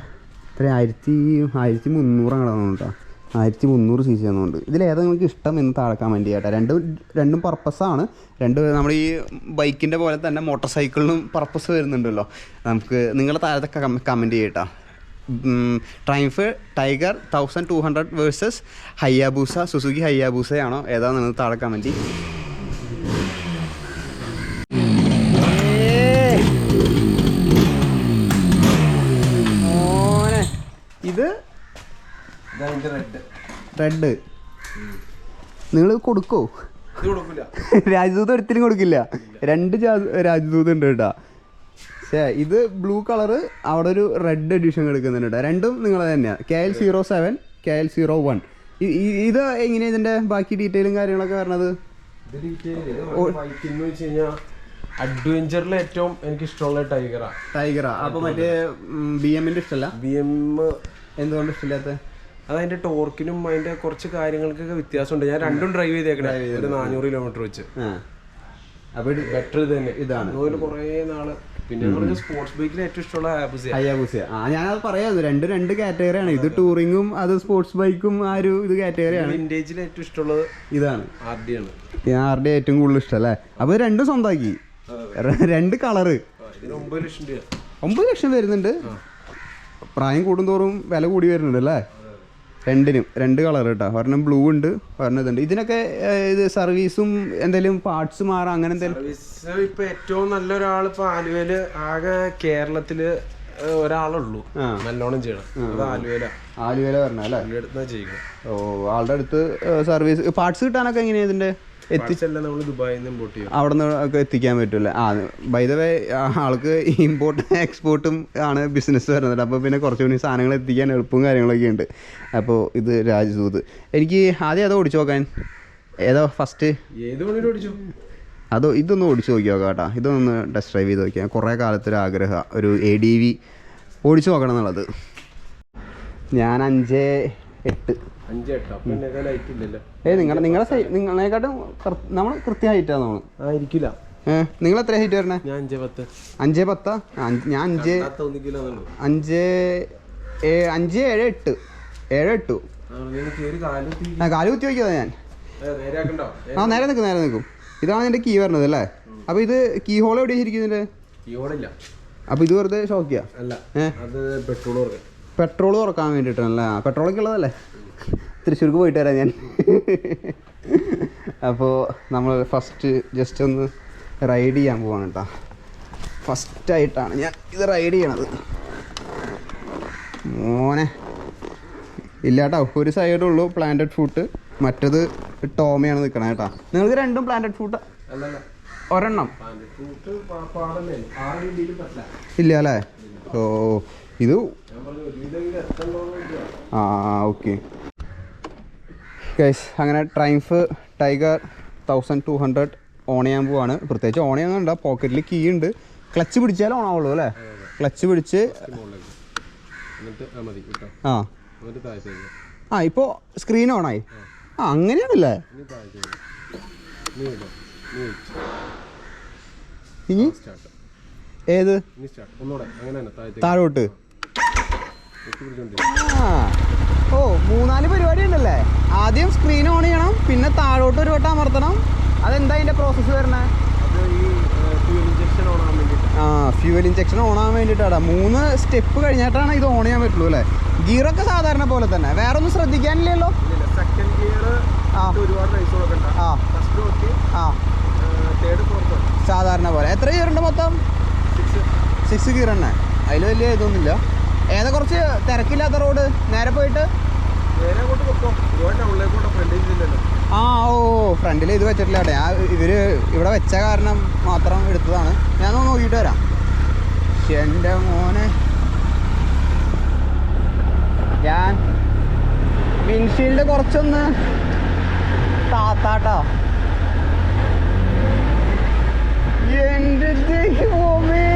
Speaker 1: എത്ര? 1300 അങ്ങനെ കേട്ടോ. 1300 cc എന്നുണ്ട്. ഇതിലേതാ നിങ്ങൾക്ക് ഇഷ്ടം എന്ന് താഴെ കമൻറ്റ് ചെയ്യട്ടെ. രണ്ടും പർപ്പസാണ്. നമ്മുടെ ഈ ബൈക്കിൻ്റെ പോലെ തന്നെ മോട്ടോർ സൈക്കിളിനും പർപ്പസ് വരുന്നുണ്ടല്ലോ. നമുക്ക് നിങ്ങളുടെ താഴത്തെ കമൻറ്റ് ചെയ്യട്ടോ. Triumph Tiger 1200 versus Hayabusa Suzuki ഹയാബുസയാണോ ഏതാണെന്ന് താഴെ കമൻറ്റ്. ഇത് റെഡ് നിങ്ങൾ കൊടുക്കോ? രാജദൂത് ഒരിക്കലും കൊടുക്കില്ല. 2 രാജദൂത് ഉണ്ട് കേട്ടോ. ഇത് ബ്ലൂ കളറ്, അവിടെ ഒരു റെഡ് എഡിഷൻ എടുക്കുന്നുണ്ട്. രണ്ടും നിങ്ങൾ തന്നെയാണ്. KL07 KL01. ഇത് എങ്ങനെയാണ് ഇതിന്റെ ബാക്കി ഡീറ്റെയിലും കാര്യങ്ങളൊക്കെ വരണത്?
Speaker 2: അഡ്വഞ്ചറിൽ ഏറ്റവും എനിക്ക് ഇഷ്ടമുള്ള ടൈഗറാ. അപ്പൊ മറ്റേ
Speaker 1: BM-ന്റെ ഇഷ്ടമല്ല?
Speaker 2: BM
Speaker 1: എന്തുകൊണ്ട് ഇഷ്ടമില്ലാത്ത?
Speaker 2: അതതിന്റെ ടോർക്കിനും അതിന്റെ കുറച്ച് കാര്യങ്ങൾക്കൊക്കെ വ്യത്യാസമുണ്ട്. ഞാൻ രണ്ടും ഡ്രൈവ് ചെയ്തേക്കണേ, ഒരു 400 കിലോമീറ്റർ വെച്ച്.
Speaker 1: അപ്പൊ
Speaker 2: ബെറ്റർ ഇത് തന്നെ.
Speaker 1: ഇതാണ്
Speaker 2: കുറേ നാള്. പിന്നെ സ്പോർട്സ് ബൈക്കിൽ ഏറ്റവും ഇഷ്ടമുള്ള
Speaker 1: ഹയാബുസ. ഞാനത് പറയാം. രണ്ട് കാറ്റഗറിയാണ്. ഇത് ടൂറിങ്ങും അത് സ്പോർട്സ് ബൈക്കും. ഇത് കാറ്റഗറിയാണ്.
Speaker 2: വിന്റേജിൽ ഏറ്റവും ഇഷ്ടമുള്ളത്
Speaker 1: ഇതാണ്.
Speaker 2: RD ആണ്.
Speaker 1: RD ഏറ്റവും കൂടുതൽ ഇഷ്ടം അല്ലേ? അപ്പൊ രണ്ടും സ്വന്തമാക്കി. 2 കളറ്
Speaker 2: 9 ലക്ഷം രൂപ.
Speaker 1: 9 ലക്ഷം വരുന്നുണ്ട്. പ്രായം കൂടുന്തോറും വില കൂടി വരുന്നുണ്ട് അല്ലേ? രണ്ടിനും 2 കളർ കേട്ടോ. ഒരെണ്ണം ബ്ലൂ ഉണ്ട്, ഒരെണ്ണം ഇതുണ്ട്. ഇതിനൊക്കെ ഇത് സർവീസും എന്തെങ്കിലും പാർട്സ് മാറാം അങ്ങനെ എന്തെങ്കിലും?
Speaker 2: ഇപ്പൊ ഏറ്റവും നല്ലൊരാൾ ഇപ്പൊ ആലുവയില് ആകെ കേരളത്തില് ഒരാളുള്ളൂ നല്ലോണം ചെയ്യണം. അത്
Speaker 1: ആലുവയില വരണം അല്ലേ?
Speaker 2: ചെയ്യണം.
Speaker 1: ഓ, ആളുടെ അടുത്ത് സർവീസ് പാർട്സ് കിട്ടാനൊക്കെ എങ്ങനെയാ ഇതിന്റെ? അവിടെ നിന്ന് ഒക്കെ എത്തിക്കാൻ പറ്റൂല. ബൈ ദ വേ ആൾക്ക് ഇമ്പോർട്ടും എക്സ്പോർട്ടും ആണ് ബിസിനസ് വരുന്നത്. അപ്പോൾ പിന്നെ കുറച്ചുകൂടി സാധനങ്ങൾ എത്തിക്കാൻ എളുപ്പവും കാര്യങ്ങളൊക്കെ ഉണ്ട്. അപ്പോൾ ഇത് രാജദൂത്. എനിക്ക് ആദ്യം അതോ ഓടിച്ചു നോക്കാൻ. ഏതോ ഫസ്റ്റ്? ഇതൊന്ന് ഓടിച്ചു നോക്കി നോക്കാം കേട്ടോ. ഇതൊന്ന് ടെസ്റ്റ് ഡ്രൈവ് ചെയ്ത് നോക്കിയാൽ കുറേ കാലത്തൊരാഗ്രഹം ഒരു ADV ഓടിച്ചു നോക്കണം എന്നുള്ളത്. ഞാൻ 5.8. നിങ്ങളെക്കാട്ടും നമ്മൾ കൃത്യ ഹൈറ്റാണ് നമ്മൾ. നിങ്ങൾ എത്ര ഹൈറ്റ് വരണേ? 5.10. ഞാൻ 5.7 കാല് കുത്തി വയ്ക്കാതെ ഞാൻ. നേരെ നിൽക്കും. ഇതാണ് എൻ്റെ കീ വരണത് അല്ലേ? അപ്പൊ ഇത് കീ ഹോൾ എവിടെയാണ് ഇരിക്കുന്നതിന്റെ? അപ്പൊ ഇത് വെറുതെ ഷോക്കിയാ? പെട്രോൾ തുറക്കാൻ വേണ്ടിയിട്ടാണല്ലേ? പെട്രോളൊക്കെ ഉള്ളതല്ലേ? തൃശ്ശൂർക്ക് പോയിട്ട് വരാം ഞാൻ. അപ്പോൾ നമ്മൾ ഫസ്റ്റ് ജസ്റ്റ് ഒന്ന് റൈഡ് ചെയ്യാൻ പോവാണ് കേട്ടോ. ഫസ്റ്റായിട്ടാണ് ഞാൻ ഇത് റൈഡ് ചെയ്യണത്. മോനെ ഇല്ല കേട്ടോ, ഒരു സൈഡുള്ളൂ പ്ലാന്റഡ് ഫുട്ട്, മറ്റത് ടോമയാണ് നിൽക്കണത് കേട്ടോ. നിങ്ങൾക്ക് രണ്ടും പ്ലാന്റഡ് ഫുട്ട്? ഒരെണ്ണം ഇല്ല അല്ലേ? ഓ, ഇത് ഓക്കെ ഗൈസ്. അങ്ങനെ ട്രയംഫ് ടൈഗർ 1200 ഓൺ ചെയ്യാൻ പോവാണ്. പ്രത്യേകിച്ച് ഓൺ ചെയ്യാന്നുണ്ട, പോക്കറ്റിൽ കീ ഉണ്ട്. ക്ലച്ച് പിടിച്ചാൽ ഓൺ ആവുള്ളൂ അല്ലേ? ക്ലച്ച് പിടിച്ച് ഇപ്പോൾ സ്ക്രീൻ ഓണായി. അങ്ങനെയാണല്ലേ? ഇനി ഏത് താഴോട്ട്? ആ ഓ 3-4 പരിപാടി ഉണ്ടല്ലേ. ആദ്യം സ്ക്രീൻ ഓൺ ചെയ്യണം, പിന്നെ താഴോട്ട് ഒരു വട്ടം അമർത്തണം. അതെന്താ അതിൻ്റെ പ്രോസസ്സ് വരണേ? ആ ഫ്യൂവൽ ഇഞ്ചക്ഷൻ ഓൺ ആകാൻ വേണ്ടിയിട്ടാണ്. 3 സ്റ്റെപ്പ് കഴിഞ്ഞിട്ടാണ് ഇത് ഓൺ ചെയ്യാൻ പറ്റുള്ളൂ അല്ലേ? ഗിയറൊക്കെ സാധാരണ പോലെ തന്നെ, വേറെ ഒന്നും ശ്രദ്ധിക്കാനില്ലല്ലോ. സാധാരണ പോലെ. എത്ര ഗിയറുണ്ട് മൊത്തം? 6 ഗിയർ തന്നെ. അതിൽ വലിയ ഇതൊന്നുമില്ല. ഏതാ കുറച്ച് തിരക്കില്ലാത്ത റോഡ്? നേരെ പോയിട്ട് ആ ഓ ഫ്രണ്ടിൽ ഇത് വെച്ചിട്ടില്ല കേട്ടോ. ഇവർ ഇവിടെ വെച്ച കാരണം മാത്രം എടുത്തതാണ്. ഞാനൊന്ന് നോക്കിയിട്ട് വരാം. എൻ്റെ മോനെ, ഞാൻ വിൻഷീൽഡ് കുറച്ചൊന്ന് താത്താട്ടോ. എൻ്റെ ദൈവമേ,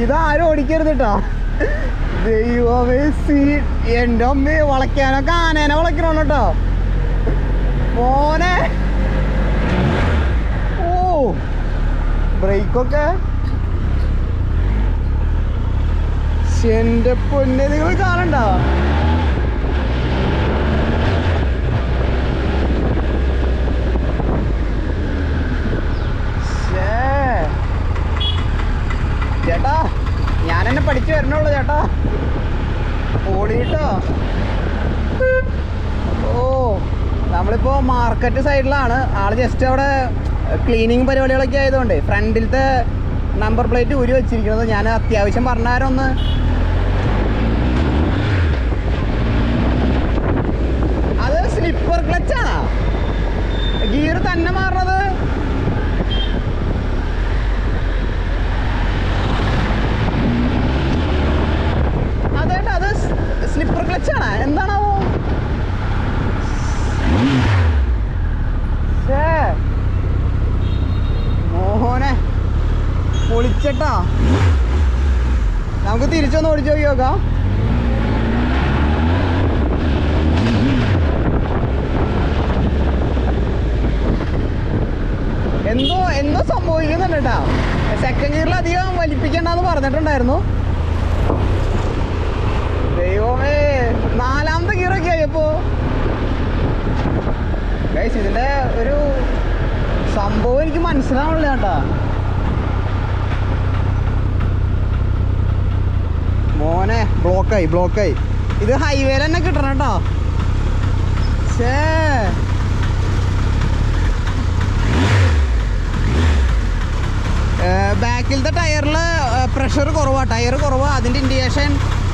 Speaker 1: ഇതാരും ഓടിക്കരുത് കേട്ടോ. ദൈവമേ, എൻ്റെ അമ്മ വളയ്ക്കാനൊക്കെ ആനേനെ വളയ്ക്കണോ കേട്ടോ മോനെ. ഓ ബ്രേക്കൊക്കെ എൻ്റെ പൊന്നെ, നിങ്ങൾ കാണണ്ട. ചേട്ടാ ഞാനെന്നെ പഠിച്ചു വരണുള്ളൂ ചേട്ടാ. ഓടിട്ടോ. ഓ നമ്മളിപ്പോ മാർക്കറ്റ് സൈഡിലാണ്. ആള് ജസ്റ്റ് അവിടെ ക്ലീനിങ് പരിപാടികളൊക്കെ ആയതുകൊണ്ട് ഫ്രണ്ടിലത്തെ നമ്പർ പ്ലേറ്റ് ഊരി വെച്ചിരിക്കുന്നത്. ഞാൻ അത്യാവശ്യം പറഞ്ഞാരൊന്ന് അത് സ്ലിപ്പർ ക്ലച്ചാണോ? ഗിയർ തന്നെ മാറണത്? അതേട്ടാ, അത് സ്ലിപ്പർ ക്ലച്ചാണോ? എന്താണാവോ? മോഹനെ പൊളിച്ചട്ടാ. നമുക്ക് തിരിച്ചൊന്ന് ഓടിച്ചു നോക്കി നോക്കാം. എന്തോ സംഭവിക്കുന്നുണ്ട് കേട്ടാ. സെക്കൻഡ് ഗിയറിൽ അധികം വലിപ്പിക്കണ്ടെന്ന് പറഞ്ഞിട്ടുണ്ടായിരുന്നു. ദൈവമേ, 4ാമത്തെ ഗിയറൊക്കെ ആയപ്പോ ഇതിന്റെ ഒരു സംഭവം എനിക്ക് മനസ്സിലാവണില്ല കേട്ടാ. മോനെ ബ്ലോക്കായി. ഇത് ഹൈവേയിൽ തന്നെ കിട്ടണം കേട്ടോ. ബാക്കിലത്തെ ടയറിൽ പ്രഷർ കുറവാ. അതിൻ്റെ ഇൻഡിക്കേഷൻ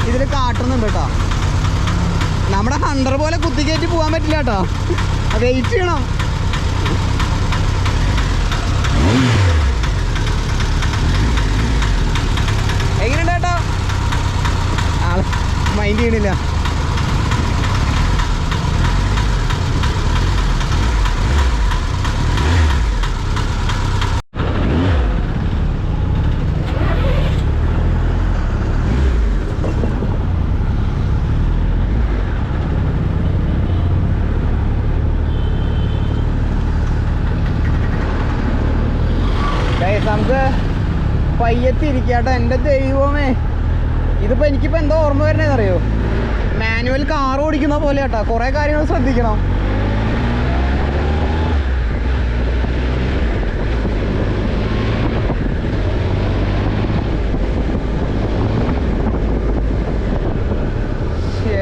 Speaker 1: ഇതിൽ കാട്ടുന്നുണ്ട് കേട്ടോ. നമ്മുടെ ഹണ്ടർ പോലെ കുത്തിക്കയറ്റി പോകാൻ പറ്റില്ല കേട്ടോ. വെയിറ്റ് ചെയ്യണം. എങ്ങനെയുണ്ട് കേട്ടോ? ആള് മൈൻഡ് ചെയ്യണില്ല. നമുക്ക് പയ്യത്തിരിക്കാട്ടോ. എൻ്റെ ദൈവമേ, ഇതിപ്പോൾ എനിക്കിപ്പോൾ എന്തോ ഓർമ്മ വരണേന്ന് അറിയോ? മാനുവൽ കാർ ഓടിക്കുന്ന പോലെ കേട്ടോ. കുറേ കാര്യങ്ങൾ ശ്രദ്ധിക്കണം.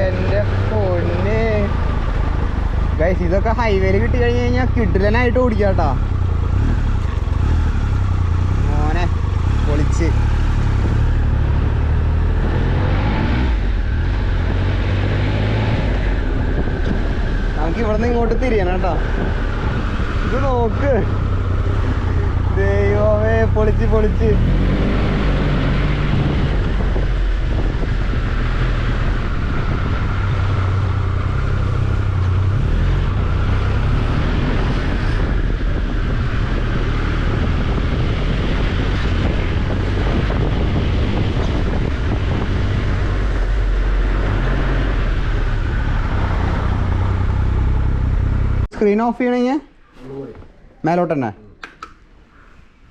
Speaker 1: എൻ്റെ പൊന്നെ ഗൈസ്, ഇതൊക്കെ ഹൈവേയിൽ കിട്ടി കഴിഞ്ഞ് കഴിഞ്ഞാൽ കിടിലനായിട്ട് ഓടിക്കാം കേട്ടോ. മോനെ പൊളിച്ച്. നമുക്ക് ഇവിടെ നിന്ന് ഇങ്ങോട്ട് തിരിയണം കേട്ടോ. ഇത് നോക്ക്, ദൈവമേ, പൊളിച്ച്. സ്ക്രീൻ ഓഫ് ചെയ്യണമെങ്കിൽ മേലോട്ട് തന്നെ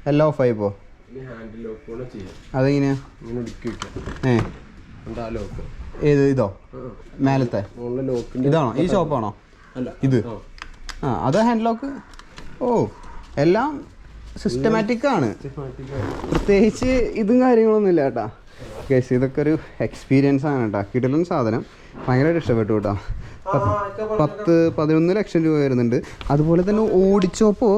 Speaker 1: എല്ലാം ഓഫായി ഇപ്പോൾ. അതെങ്ങനെയാ? ഏത് ഇതോ മേലത്തെ ഇതാണോ? ഈ ഷോപ്പാണോ ഇത്? ആ അത് ഹാൻഡ് ലോക്ക്. ഓ എല്ലാം സിസ്റ്റമാറ്റിക് ആണ്, പ്രത്യേകിച്ച് ഇതും കാര്യങ്ങളൊന്നും ഇല്ല കേട്ടോ. കേസ് ഇതൊക്കെ ഒരു എക്സ്പീരിയൻസ് ആണ് കേട്ടോ. കിടിലൻ സാധനം, ഭയങ്കരമായിട്ട് ഇഷ്ടപ്പെട്ടു കേട്ടോ. 10-11 ലക്ഷം രൂപ വരുന്നുണ്ട്. അതുപോലെ തന്നെ ഓടിച്ചപ്പോൾ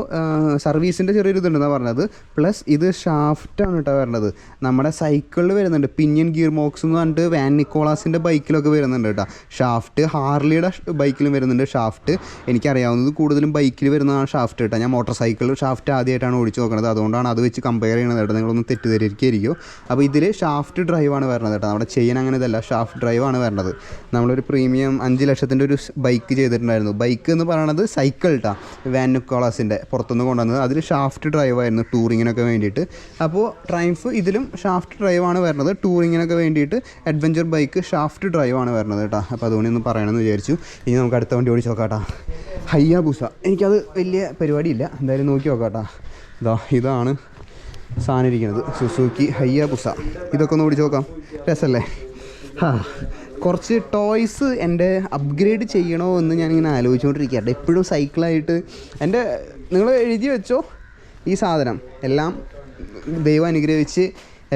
Speaker 1: സർവീസിൻ്റെ ചെറിയൊരു ഇതുണ്ടെന്നാണ് പറഞ്ഞത്. പ്ലസ് ഇത് ഷാഫ്റ്റാണ് കേട്ടോ വരണത്. നമ്മുടെ സൈക്കിളിൽ വരുന്നുണ്ട് പിനിയൻ ഗിയർ ബോക്സ് എന്ന് പറഞ്ഞിട്ട് വാൻ നിക്കോളാസിൻ്റെ ബൈക്കിലൊക്കെ വരുന്നുണ്ട് കേട്ടോ ഷാഫ്റ്റ്. ഹാർലിയുടെ ബൈക്കിലും വരുന്നുണ്ട് ഷാഫ്റ്റ്. എനിക്കറിയാവുന്നത് കൂടുതലും ബൈക്കിൽ വരുന്നതാണ് ഷാഫ്റ്റ് കേട്ടോ. ഞാൻ മോട്ടോർ സൈക്കിൾ ഷാഫ്റ്റ് ആദ്യമായിട്ടാണ് ഓടിച്ച് നോക്കുന്നത്, അതുകൊണ്ടാണ് അത് വെച്ച് കമ്പയർ ചെയ്യണത് കേട്ടോ. നിങ്ങളൊന്ന് തെറ്റിദ്ധരിക്കുകയായിരിക്കും. അപ്പോൾ ഇതിൽ ഷാഫ്റ്റ് ഡ്രൈവാണ് വരുന്നത് കേട്ടോ. നമ്മുടെ ചെയിൻ അങ്ങനെ ഇതല്ല, ഷാഫ്റ്റ് ഡ്രൈവാണ് വരുന്നത്. നമ്മളൊരു പ്രീമിയം 5 ലക്ഷത്തിൻ്റെ ഒരു ബൈക്ക് ചെയ്തിട്ടുണ്ടായിരുന്നു. ബൈക്ക് എന്ന് പറയുന്നത് സൈക്കിൾ കേട്ടോ, വാൻ നിക്കോളാസിൻ്റെ പുറത്തുനിന്ന് കൊണ്ടുവന്നത്. അതിൽ ഷാഫ്റ്റ് ഡ്രൈവായിരുന്നു ടൂറിങ്ങിനൊക്കെ വേണ്ടിയിട്ട്. അപ്പോൾ ട്രയംഫ് ഇതിലും ഷാഫ്റ്റ് ഡ്രൈവാണ് വരുന്നത്. ടൂറിങ്ങിനൊക്കെ വേണ്ടിയിട്ട് അഡ്വഞ്ചർ ബൈക്ക് ഷാഫ്റ്റ് ഡ്രൈവാണ് വരുന്നത് കേട്ടോ. അപ്പോൾ അതുകൊണ്ട് ഒന്ന് പറയണമെന്ന് വിചാരിച്ചു. ഇനി നമുക്ക് അടുത്ത വണ്ടി ഓടിച്ച് നോക്കാം കേട്ടോ. ഹയ്യാബുസ. എനിക്കത് വലിയ പരിപാടിയില്ല, എന്തായാലും നോക്കി നോക്കാം കേട്ടോ. ഇതാണ് സാധനം ഇരിക്കുന്നത്, സുസുക്കി ഹയ്യാബുസ. ഇതൊക്കെ ഒന്ന് ഓടിച്ച് നോക്കാം, രസമല്ലേ? കുറച്ച് ടോയ്സ് എൻ്റെ അപ്ഗ്രേഡ് ചെയ്യണോ എന്ന് ഞാനിങ്ങനെ ആലോചിച്ചുകൊണ്ടിരിക്കുകയാണ്. എപ്പോഴും സൈക്കിളായിട്ട് നിങ്ങൾ എഴുതി വെച്ചോ ഈ സാധനം എല്ലാം ദൈവം അനുഗ്രഹിച്ച്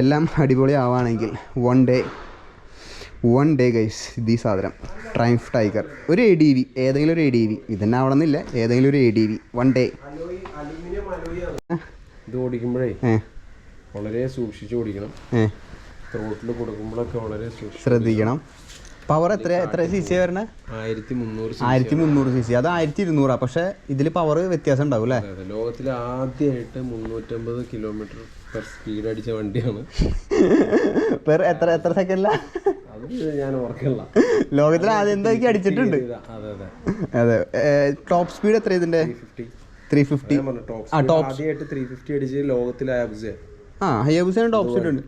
Speaker 1: എല്ലാം അടിപൊളി ആവുകയാണെങ്കിൽ വൺ ഡേ ഗൈസ് ഇത് ഈ സാധനം ട്രയംഫ് ടൈഗർ ഒരു ADV, ഏതെങ്കിലും ഒരു ADV, ഇതന്നെ ആവണമെന്നില്ല, ഏതെങ്കിലും ഒരു ADV വൺ ഡേ.
Speaker 2: ഇത് ഓടിക്കുമ്പോഴേ വളരെ സൂക്ഷിച്ച് ഓടിക്കണം. റോട്ടിൽ കൊടുക്കുമ്പോഴൊക്കെ വളരെ
Speaker 1: ശ്രദ്ധിക്കണം. പവർ എത്ര CC വരണേ? 1300 CC. അത് 1200. പക്ഷെ ഇതിൽ പവർ വ്യത്യാസം ഉണ്ടാവും അല്ലേ?
Speaker 2: ലോകത്തിൽ ആദ്യമായിട്ട് 350 കിലോമീറ്റർ പെർ സ്പീഡ് അടിച്ച വണ്ടിയാണ്.
Speaker 1: എത്ര സെക്കൻഡില?
Speaker 2: അത് ഞാൻ ഓർക്കില്ല.
Speaker 1: ലോകത്തിൽ ആദ്യം എന്തൊക്കെ അടിച്ചിട്ടുണ്ട്. അതെ. ടോപ്പ് സ്പീഡ് എത്ര ഇതിന്റെ? 350.
Speaker 2: ആദ്യമായിട്ട് 350 അടിച്ച് ലോകത്തിലെ
Speaker 1: ഹയാബുസയാണ് ടോപ്പ് സ്പീഡ് ഉണ്ട്.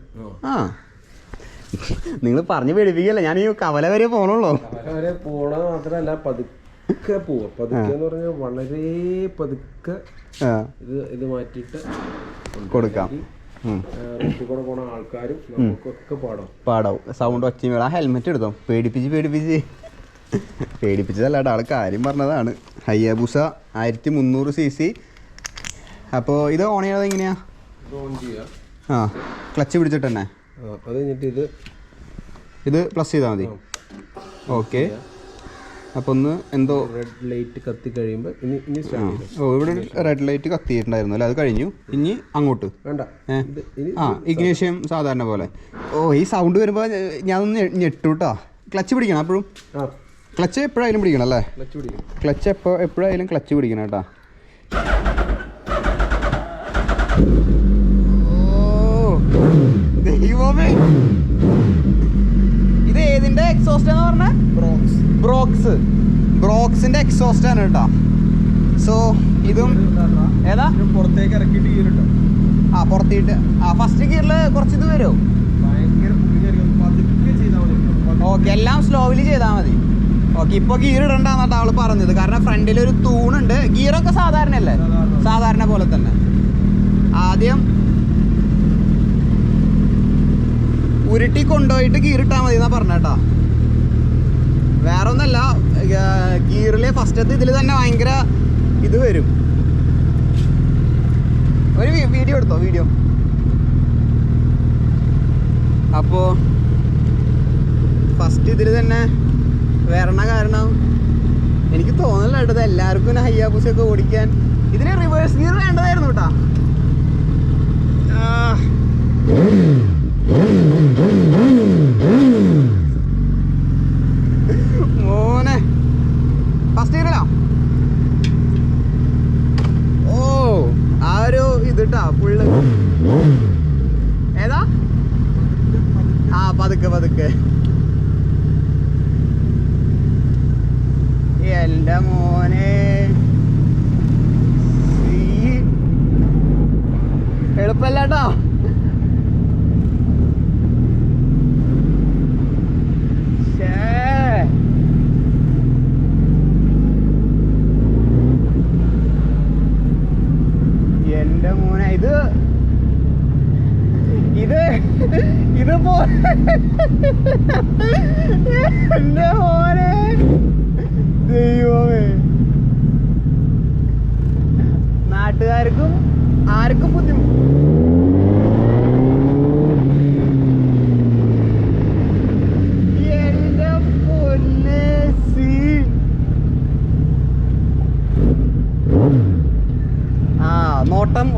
Speaker 1: നിങ്ങൾ പറഞ്ഞു പേടിപ്പിക്കല്ലേ, ഞാൻ ഈ കവല വരെ പോണുള്ളൂ.
Speaker 2: കവല വരെ പോണ മാത്രല്ല, പതുക്കെ പോവാ. പതുക്കെ എന്ന് പറഞ്ഞാൽ വളരെ പതുക്കെ ഇത് മാറ്റിയിട്ട് കൊടുക്കാം. റോട്ടിൽ കൂടെ പോണ ആൾക്കാരും നമുക്കൊക്കെ
Speaker 1: പാടാവും. സൗണ്ട് ഒച്ചമേള. ആ ഹെൽമെറ്റ് എടുത്തോ? പേടിപ്പിച്ചതല്ല ആൾ കാര്യം പറഞ്ഞതാണ്. ഹയ്യാബുസ 1300 CC. അപ്പോൾ ഇത് ഓൺ ചെയ്യണത് എങ്ങനെയാ? ക്ലച്ച് പിടിച്ചിട്ട് തന്നെ.
Speaker 2: അത് കഴിഞ്ഞിട്ട്
Speaker 1: ഇത് പ്ലസ് ചെയ്താൽ മതി. ഓക്കെ. അപ്പോൾ ഒന്ന് എന്തോ
Speaker 2: റെഡ് ലൈറ്റ് കത്തി കഴിയുമ്പോൾ ഇനി
Speaker 1: ഇവിടെ റെഡ് ലൈറ്റ് കത്തിയിട്ടുണ്ടായിരുന്നു അല്ലേ? അത് കഴിഞ്ഞു. ഇനി അങ്ങോട്ട്
Speaker 2: വേണ്ട.
Speaker 1: ഇഗ്നീഷ്യം സാധാരണ പോലെ. ഈ സൗണ്ട് വരുമ്പോൾ ഞാനൊന്ന് ഞെട്ടൂട്ടോ. ക്ലച്ച് പിടിക്കണം എപ്പോഴും. ക്ലച്ച് എപ്പോഴായാലും പിടിക്കണം അല്ലേ? ക്ലച്ച് എപ്പോഴായാലും ക്ലച്ച് പിടിക്കണം കേട്ടോ. ഇത് ഏതിന്റെ എക്സോസ്റ്റ് എന്ന് പറഞ്ഞ? ബ്രോക്സിന്റെ എക്സോസ്റ്റ് ആണ് കേട്ടോ. സോ ഇതും ഏതാ?
Speaker 2: പുറത്തേക്ക് ഇറക്കിയിട്ട് ഗിയറിട്ടോ.
Speaker 1: പുറത്തിട്ട് ഫസ്റ്റ് ഗിയറിൽ കുറച്ച് ഇത് വരുമോ? ഓക്കെ, എല്ലാം സ്ലോവിലി ചെയ്താൽ മതി. ഓക്കെ, ഇപ്പൊ ഗിയർ ഇടണ്ടെന്നാണ് അവള് പറഞ്ഞത്. കാരണം ഫ്രണ്ടിലൊരു തൂണുണ്ട്. ഗിയറൊക്കെ സാധാരണ അല്ലേ? സാധാരണ പോലെ തന്നെ. ആദ്യം ഉരുട്ടി കൊണ്ടുപോയിട്ട് ഗിയർ ഇട്ടാൽ മതി എന്നാ പറഞ്ഞേട്ടാ. വേറെ ഒന്നല്ല, ഗിയറില് ഫസ്റ്റത്തെ ഇതിൽ തന്നെ ഭയങ്കര ഇത് വരും. ഒരു വീഡിയോ എടുത്തോ? വീഡിയോ. അപ്പോ ഫസ്റ്റ് ഇതിൽ തന്നെ വരണ കാരണം എനിക്ക് തോന്നല കേട്ടത് എല്ലാവർക്കും ഹയ്യാബുസൊക്കെ ഓടിക്കാൻ ഇതിന് റിവേഴ്സ് ഗിയർ വേണ്ടതായിരുന്നു കേട്ടാ. മോനെ ഫസ്റ്റ് ഗിയറിലാ. ആ ഒരു ഇതിട്ടാ ഫുള്ള്. ഏതാ? പതുക്കെ. എന്റെ മോനെ എളുപ്പല്ലാട്ടോ. ഇതിപ്പോ എന്റെ മോനെ ദൈവമേ, നാട്ടുകാർക്കും ആർക്കും ബുദ്ധിമുട്ട്. എന്റെ പൊന്നെ സീൻ. ആ നോട്ടം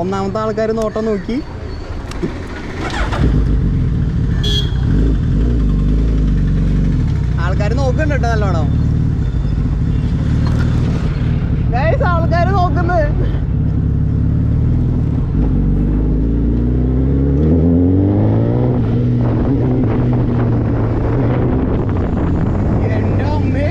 Speaker 1: ഒന്നാമത്തെ ആൾക്കാർ നോട്ടം നോക്കി. ആൾക്കാർ നോക്കുന്നുണ്ട് കേട്ടോ നല്ലോണം. ആൾക്കാര് നോക്കുന്നത് എന്റെ അമ്മേ.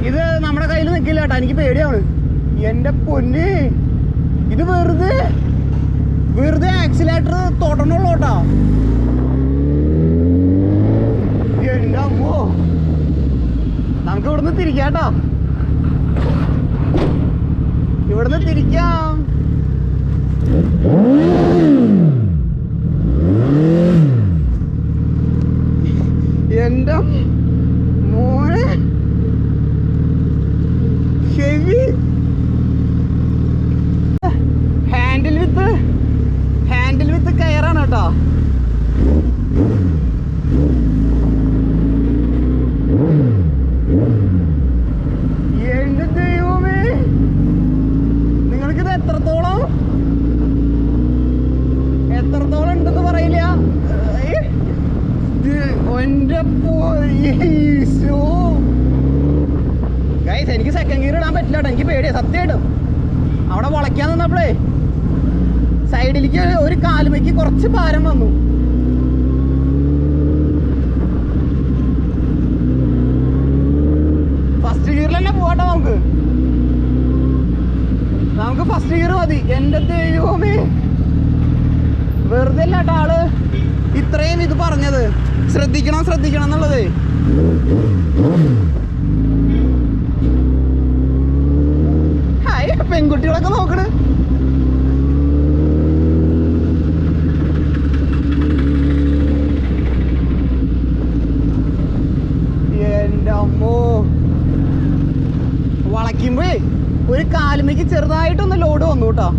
Speaker 1: ഇത് നമ്മുടെ കയ്യിൽ നിൽക്കില്ല കേട്ടോ, എനിക്ക് പേടിയാണ്. എന്റെ പൊന്ന്, ഇത് വെറുതെ ആക്സിലേറ്റർ തൊടണുള്ളൂ കേട്ടോ. എന്റെ അമ്മോ, നമുക്ക് ഇവിടുന്ന് തിരിക്കാം കേട്ടോ, ഇവിടുന്ന് തിരിക്കാം. എന്റെ മോനെ ഹെവി ഹാൻഡിൽ വിത്ത് കയറാണ് കേട്ടോ. എന്റെ ദൈവമേ, നിങ്ങൾക്കിത് എത്രത്തോളം ഉണ്ടെന്ന് പറയില്ല. എന്റെ ഗൈസ്, എനിക്ക് സെക്കൻഡ് ഗിയർ ഇടാൻ പറ്റില്ല കേട്ടോ, എനിക്ക് പേടിയാ സത്യമായിട്ടും. അവിടെ വളയ്ക്കാൻ നിന്നപ്പോഴേ സൈഡിലേക്ക് ഒരു കാലുമയ്ക്ക് കുറച്ച് ഭാരം വന്നു. ഫസ്റ്റ് ഗിയറിൽ തന്നെ പോകട്ടെ, നമുക്ക് ഫസ്റ്റ് ഗിയർ മതി. എന്റെ ദൈവമേ, വെറുതെ അല്ല കേട്ടോ ആള് ഇത്രയും ഇത് പറഞ്ഞത്, ശ്രദ്ധിക്കണം എന്നുള്ളത്. ഹായ്, പെൺകുട്ടികളൊക്കെ നോക്കണ്. എന്റെ അമ്മോ, വളയ്ക്കുമ്പോ ഒരു കാലുമേക്ക് ചെറുതായിട്ടൊന്ന് ലോഡ് വന്നു കേട്ടോ.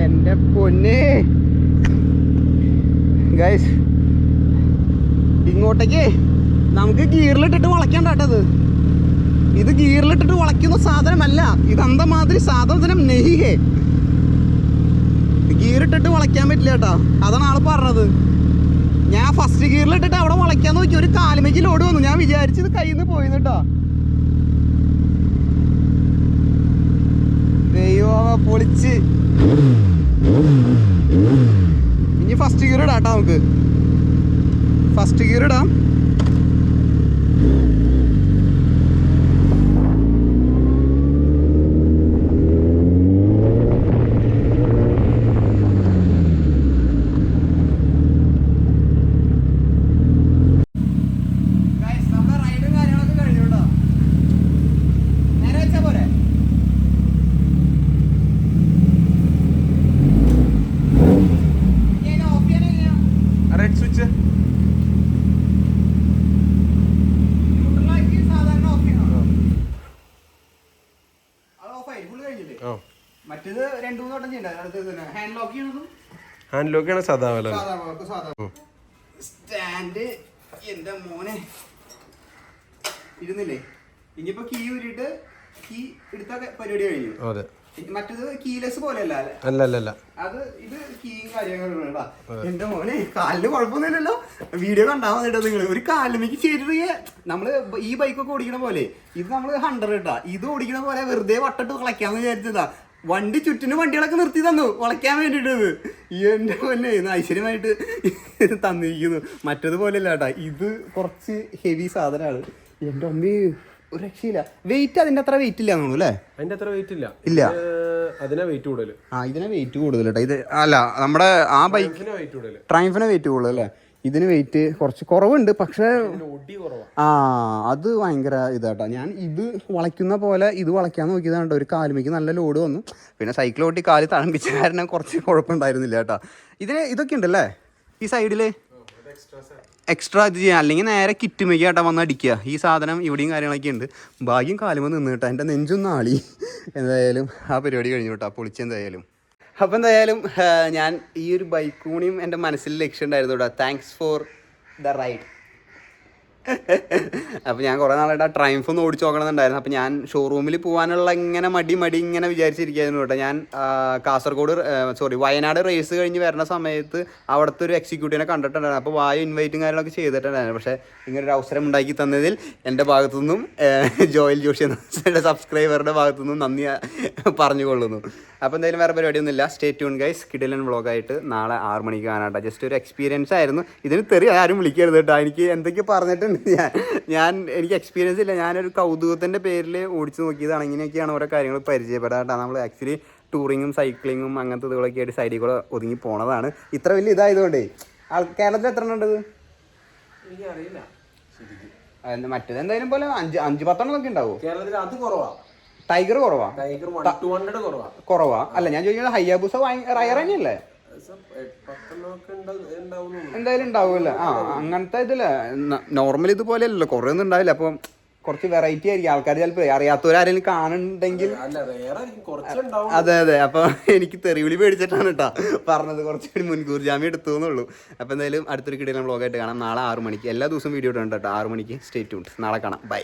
Speaker 1: എന്റെ പൊന്നെ ഗൈസ്, ഇങ്ങോട്ടേക്ക് നമുക്ക് ഗിയറിലിട്ടിട്ട് വളയ്ക്കണ്ടത്. ഇത് ഗിയറിലിട്ടിട്ട് വളയ്ക്കുന്ന സാധനമല്ല, ഇത് അന്തമാതിരി സാധനം നെയ്യേ. ഗിയറിട്ടിട്ട് വളയ്ക്കാൻ പറ്റില്ല കേട്ടോ, അതാണ് ആള് പറഞ്ഞത്. ഞാൻ ഫസ്റ്റ് ഗിയറിലിട്ടിട്ട് അവിടെ വളയ്ക്കാൻ നോക്കി, ഒരു കാലുമേക്ക് ലോഡ് വന്നു. ഞാൻ വിചാരിച്ചത് കയ്യിൽ നിന്ന് പോയി കേട്ടോ. ദൈവം, പൊളിച്ച്. ഇനി ഫസ്റ്റ് ഗിയർ ഇടാം കേട്ടോ, നമുക്ക് ഫസ്റ്റ് ഗിയർ ഇടാം. മറ്റേത് 2-3 വട്ടം ചെയ്യണ്ട. ഹാൻഡ് ലോക്കാണ് സാധാ സ്റ്റാൻഡ്. എന്റെ മോനെ ഇരുന്നില്ലേ. ഇനിയിപ്പോ കീ ഊരിട്ട് കീ എടുത്ത പരിപാടി കഴിഞ്ഞു.
Speaker 2: അതെ,
Speaker 1: മറ്റേത് കീലെസ് പോലെയല്ല
Speaker 2: അല്ല
Speaker 1: അത് ഇത് കീയും കാര്യങ്ങളും. എന്റെ മോനെ കാലിന് കുഴപ്പമൊന്നുമില്ലല്ലോ. വീഡിയോ കണ്ടാൽ മതിട്ടോ നിങ്ങൾ. ഒരു കാലിലേക്ക് ചെയ്തിട്ട് നമ്മള് ഈ ബൈക്കൊക്കെ ഓടിക്കണ പോലെ ഇത് നമ്മള് 100 ഇട്ടാ, ഇത് ഓടിക്കണ പോലെ വെറുതെ വട്ടിട്ട് കളയ്ക്കാന്ന് വിചാരിച്ചതാ. വണ്ടി ചുറ്റിന് വണ്ടികളൊക്കെ നിർത്തി തന്നു വളയ്ക്കാൻ വേണ്ടിട്ടത്. എന്റെ മോനെ ഐശ്വര്യമായിട്ട് തന്നിരിക്കുന്നു. മറ്റതുപോലെയല്ല കേട്ടാ, ഇത് കുറച്ച് ഹെവി സാധനമാണ്. എന്റെ അമ്മ ഒരു രക്ഷയില്ല. വെയിറ്റ് അതിന്റെ അത്ര വെയിറ്റ് ഇല്ല തോന്നുന്നു അല്ലേ?
Speaker 2: അതിന്റെ അത്ര വെയിറ്റ് ഇല്ല. അതിനെ വെയിറ്റ് കൂടുതൽ.
Speaker 1: ഇതിനെ വെയിറ്റ് കൂടുതൽ കേട്ടോ. ഇത് അല്ല നമ്മുടെ ആ ബൈക്ക് ട്രയംഫിന് വെയിറ്റ് കൂടുതൽ അല്ലേ? ഇതിന് വെയിറ്റ് കുറച്ച് കുറവുണ്ട്, പക്ഷേ അത് ഭയങ്കര ഇതാട്ടോ. ഞാൻ ഇത് വളയ്ക്കുന്ന പോലെ ഇത് വളയ്ക്കാൻ നോക്കിയതാണ്. ഒരു കാലുമേക്ക് നല്ല ലോഡ് വന്നു. പിന്നെ സൈക്കിൾ ഓട്ടി കാല് തഴമ്പിച്ച കാരണം കുറച്ച് കുഴപ്പമുണ്ടായിരുന്നില്ല കേട്ടോ. ഇതൊക്കെ ഉണ്ടല്ലേ ഈ സൈഡിൽ എക്സ്ട്രാ ഇത് ചെയ്യാൻ, അല്ലെങ്കിൽ നേരെ കിറ്റുമേക്ക് കേട്ടാ വന്ന് അടിക്കുക. ഈ സാധനം ഇവിടെയും കാര്യങ്ങളൊക്കെ ഉണ്ട്. ഭാഗ്യം കാലുമ്പോൾ നിന്ന് കേട്ടോ. എൻ്റെ നെഞ്ചൊന്നും ആളി. എന്തായാലും ആ പരിപാടി കഴിഞ്ഞു കേട്ടോ, പൊളിച്ചെന്തായാലും. അപ്പോൾ എന്തായാലും ഞാൻ ഈ ഒരു ബൈക്ക് കൂടിയും എൻ്റെ മനസ്സിൽ ലക്ഷ്യം ഉണ്ടായിരുന്നു കേട്ടോ. Thanks for the ride. അപ്പോൾ ഞാൻ കുറേ നാളായിട്ട് ആ ട്രയംഫ് ഒന്ന് ഓടിച്ച് നോക്കണമെന്നുണ്ടായിരുന്നു. അപ്പോൾ ഞാൻ ഷോറൂമിൽ പോകാനുള്ള ഇങ്ങനെ മടി ഇങ്ങനെ വിചാരിച്ചിരിക്കുകയായിരുന്നു കേട്ടോ. ഞാൻ വയനാട് റേസ് കഴിഞ്ഞ് വരുന്ന സമയത്ത് അവിടുത്തെ ഒരു എക്സിക്യൂട്ടീവിനെ കണ്ടിട്ടുണ്ടായിരുന്നു. അപ്പോൾ ഇൻവൈറ്റും കാര്യങ്ങളൊക്കെ ചെയ്തിട്ടുണ്ടായിരുന്നു. പക്ഷേ ഇങ്ങനൊരു അവസരം ഉണ്ടാക്കി തന്നതിൽ എൻ്റെ ഭാഗത്തുനിന്നും ജോയൽ ജോഷി എന്ന സബ്സ്ക്രൈബറുടെ ഭാഗത്തുനിന്നും നന്ദി പറഞ്ഞുകൊള്ളുന്നു. അപ്പോൾ എന്തായാലും വേറെ പരിപാടിയൊന്നുമില്ല. Stay tune guys. കിടിലൻ വ്ളോഗായിട്ട് നാളെ 6 മണിക്ക് കാണാട്ടോ. ജസ്റ്റ് ഒരു എക്സ്പീരിയൻസ് ആയിരുന്നു. ഇതിന് ആരും വിളിക്കരുത് കേട്ടോ. എനിക്ക് എന്തൊക്കെ പറഞ്ഞിട്ടുണ്ട് എനിക്ക് എക്സ്പീരിയൻസ് ഇല്ല. ഞാനൊരു കൗതുകത്തിൻ്റെ പേരിൽ ഓടിച്ച് നോക്കിയതാണ്. ഇങ്ങനെയൊക്കെയാണ് ഓരോ കാര്യങ്ങൾ പരിചയപ്പെടാം കേട്ടോ. നമ്മൾ ആക്ച്വലി ടൂറിങ്ങും സൈക്ലിങ്ങും അങ്ങനത്തെ ഇതുകളൊക്കെ ആയിട്ട് സൈഡിൽ കൂടെ ഒതുങ്ങി പോണതാണ്. ഇത്ര വലിയ ഇതായതുകൊണ്ടേ. കേരളത്തിൽ എത്ര ഉണ്ടത്
Speaker 2: എനിക്കറിയില്ല.
Speaker 1: മറ്റേത് എന്തായാലും പോലെ 5-10 ഉണ്ടാവും
Speaker 2: കേരളത്തിൽ. അത് കുറവാ.
Speaker 1: ടൈഗർ കുറവാ. കുറവാ അല്ല, ഞാൻ ചോദിക്കുന്നത് ഹയ്യാബുസ റയർ തന്നെയല്ലേ? എന്തായാലും ഉണ്ടാവുമല്ലേ? അങ്ങനത്തെ ഇതില്ലേ. നോർമൽ ഇതുപോലെ അല്ലല്ലോ, കുറേ ഒന്നും ഉണ്ടാവില്ല. അപ്പം കുറച്ച് വെറൈറ്റി ആയിരിക്കും. ആൾക്കാർ ചിലപ്പോൾ അറിയാത്തവരാരെങ്കിലും കാണുന്നുണ്ടെങ്കിൽ. അതെ. അപ്പൊ എനിക്ക് തെറിവിളി പേടിച്ചിട്ടാണ് കേട്ടോ പറഞ്ഞത്. കുറച്ചുകൂടി മുൻകൂർ ജാമ്യം എടുത്തു എന്നുള്ളൂ. അപ്പോൾ എന്തായാലും അടുത്തൊരു കിടിലൻ വ്ളോഗായിട്ട് കാണാം നാളെ 6 മണിക്ക്. എല്ലാ ദിവസവും വീഡിയോ ഇട്ടുണ്ട് കേട്ടോ 6 മണിക്ക്. Stay tuned. നാളെ കാണാം. ബൈ.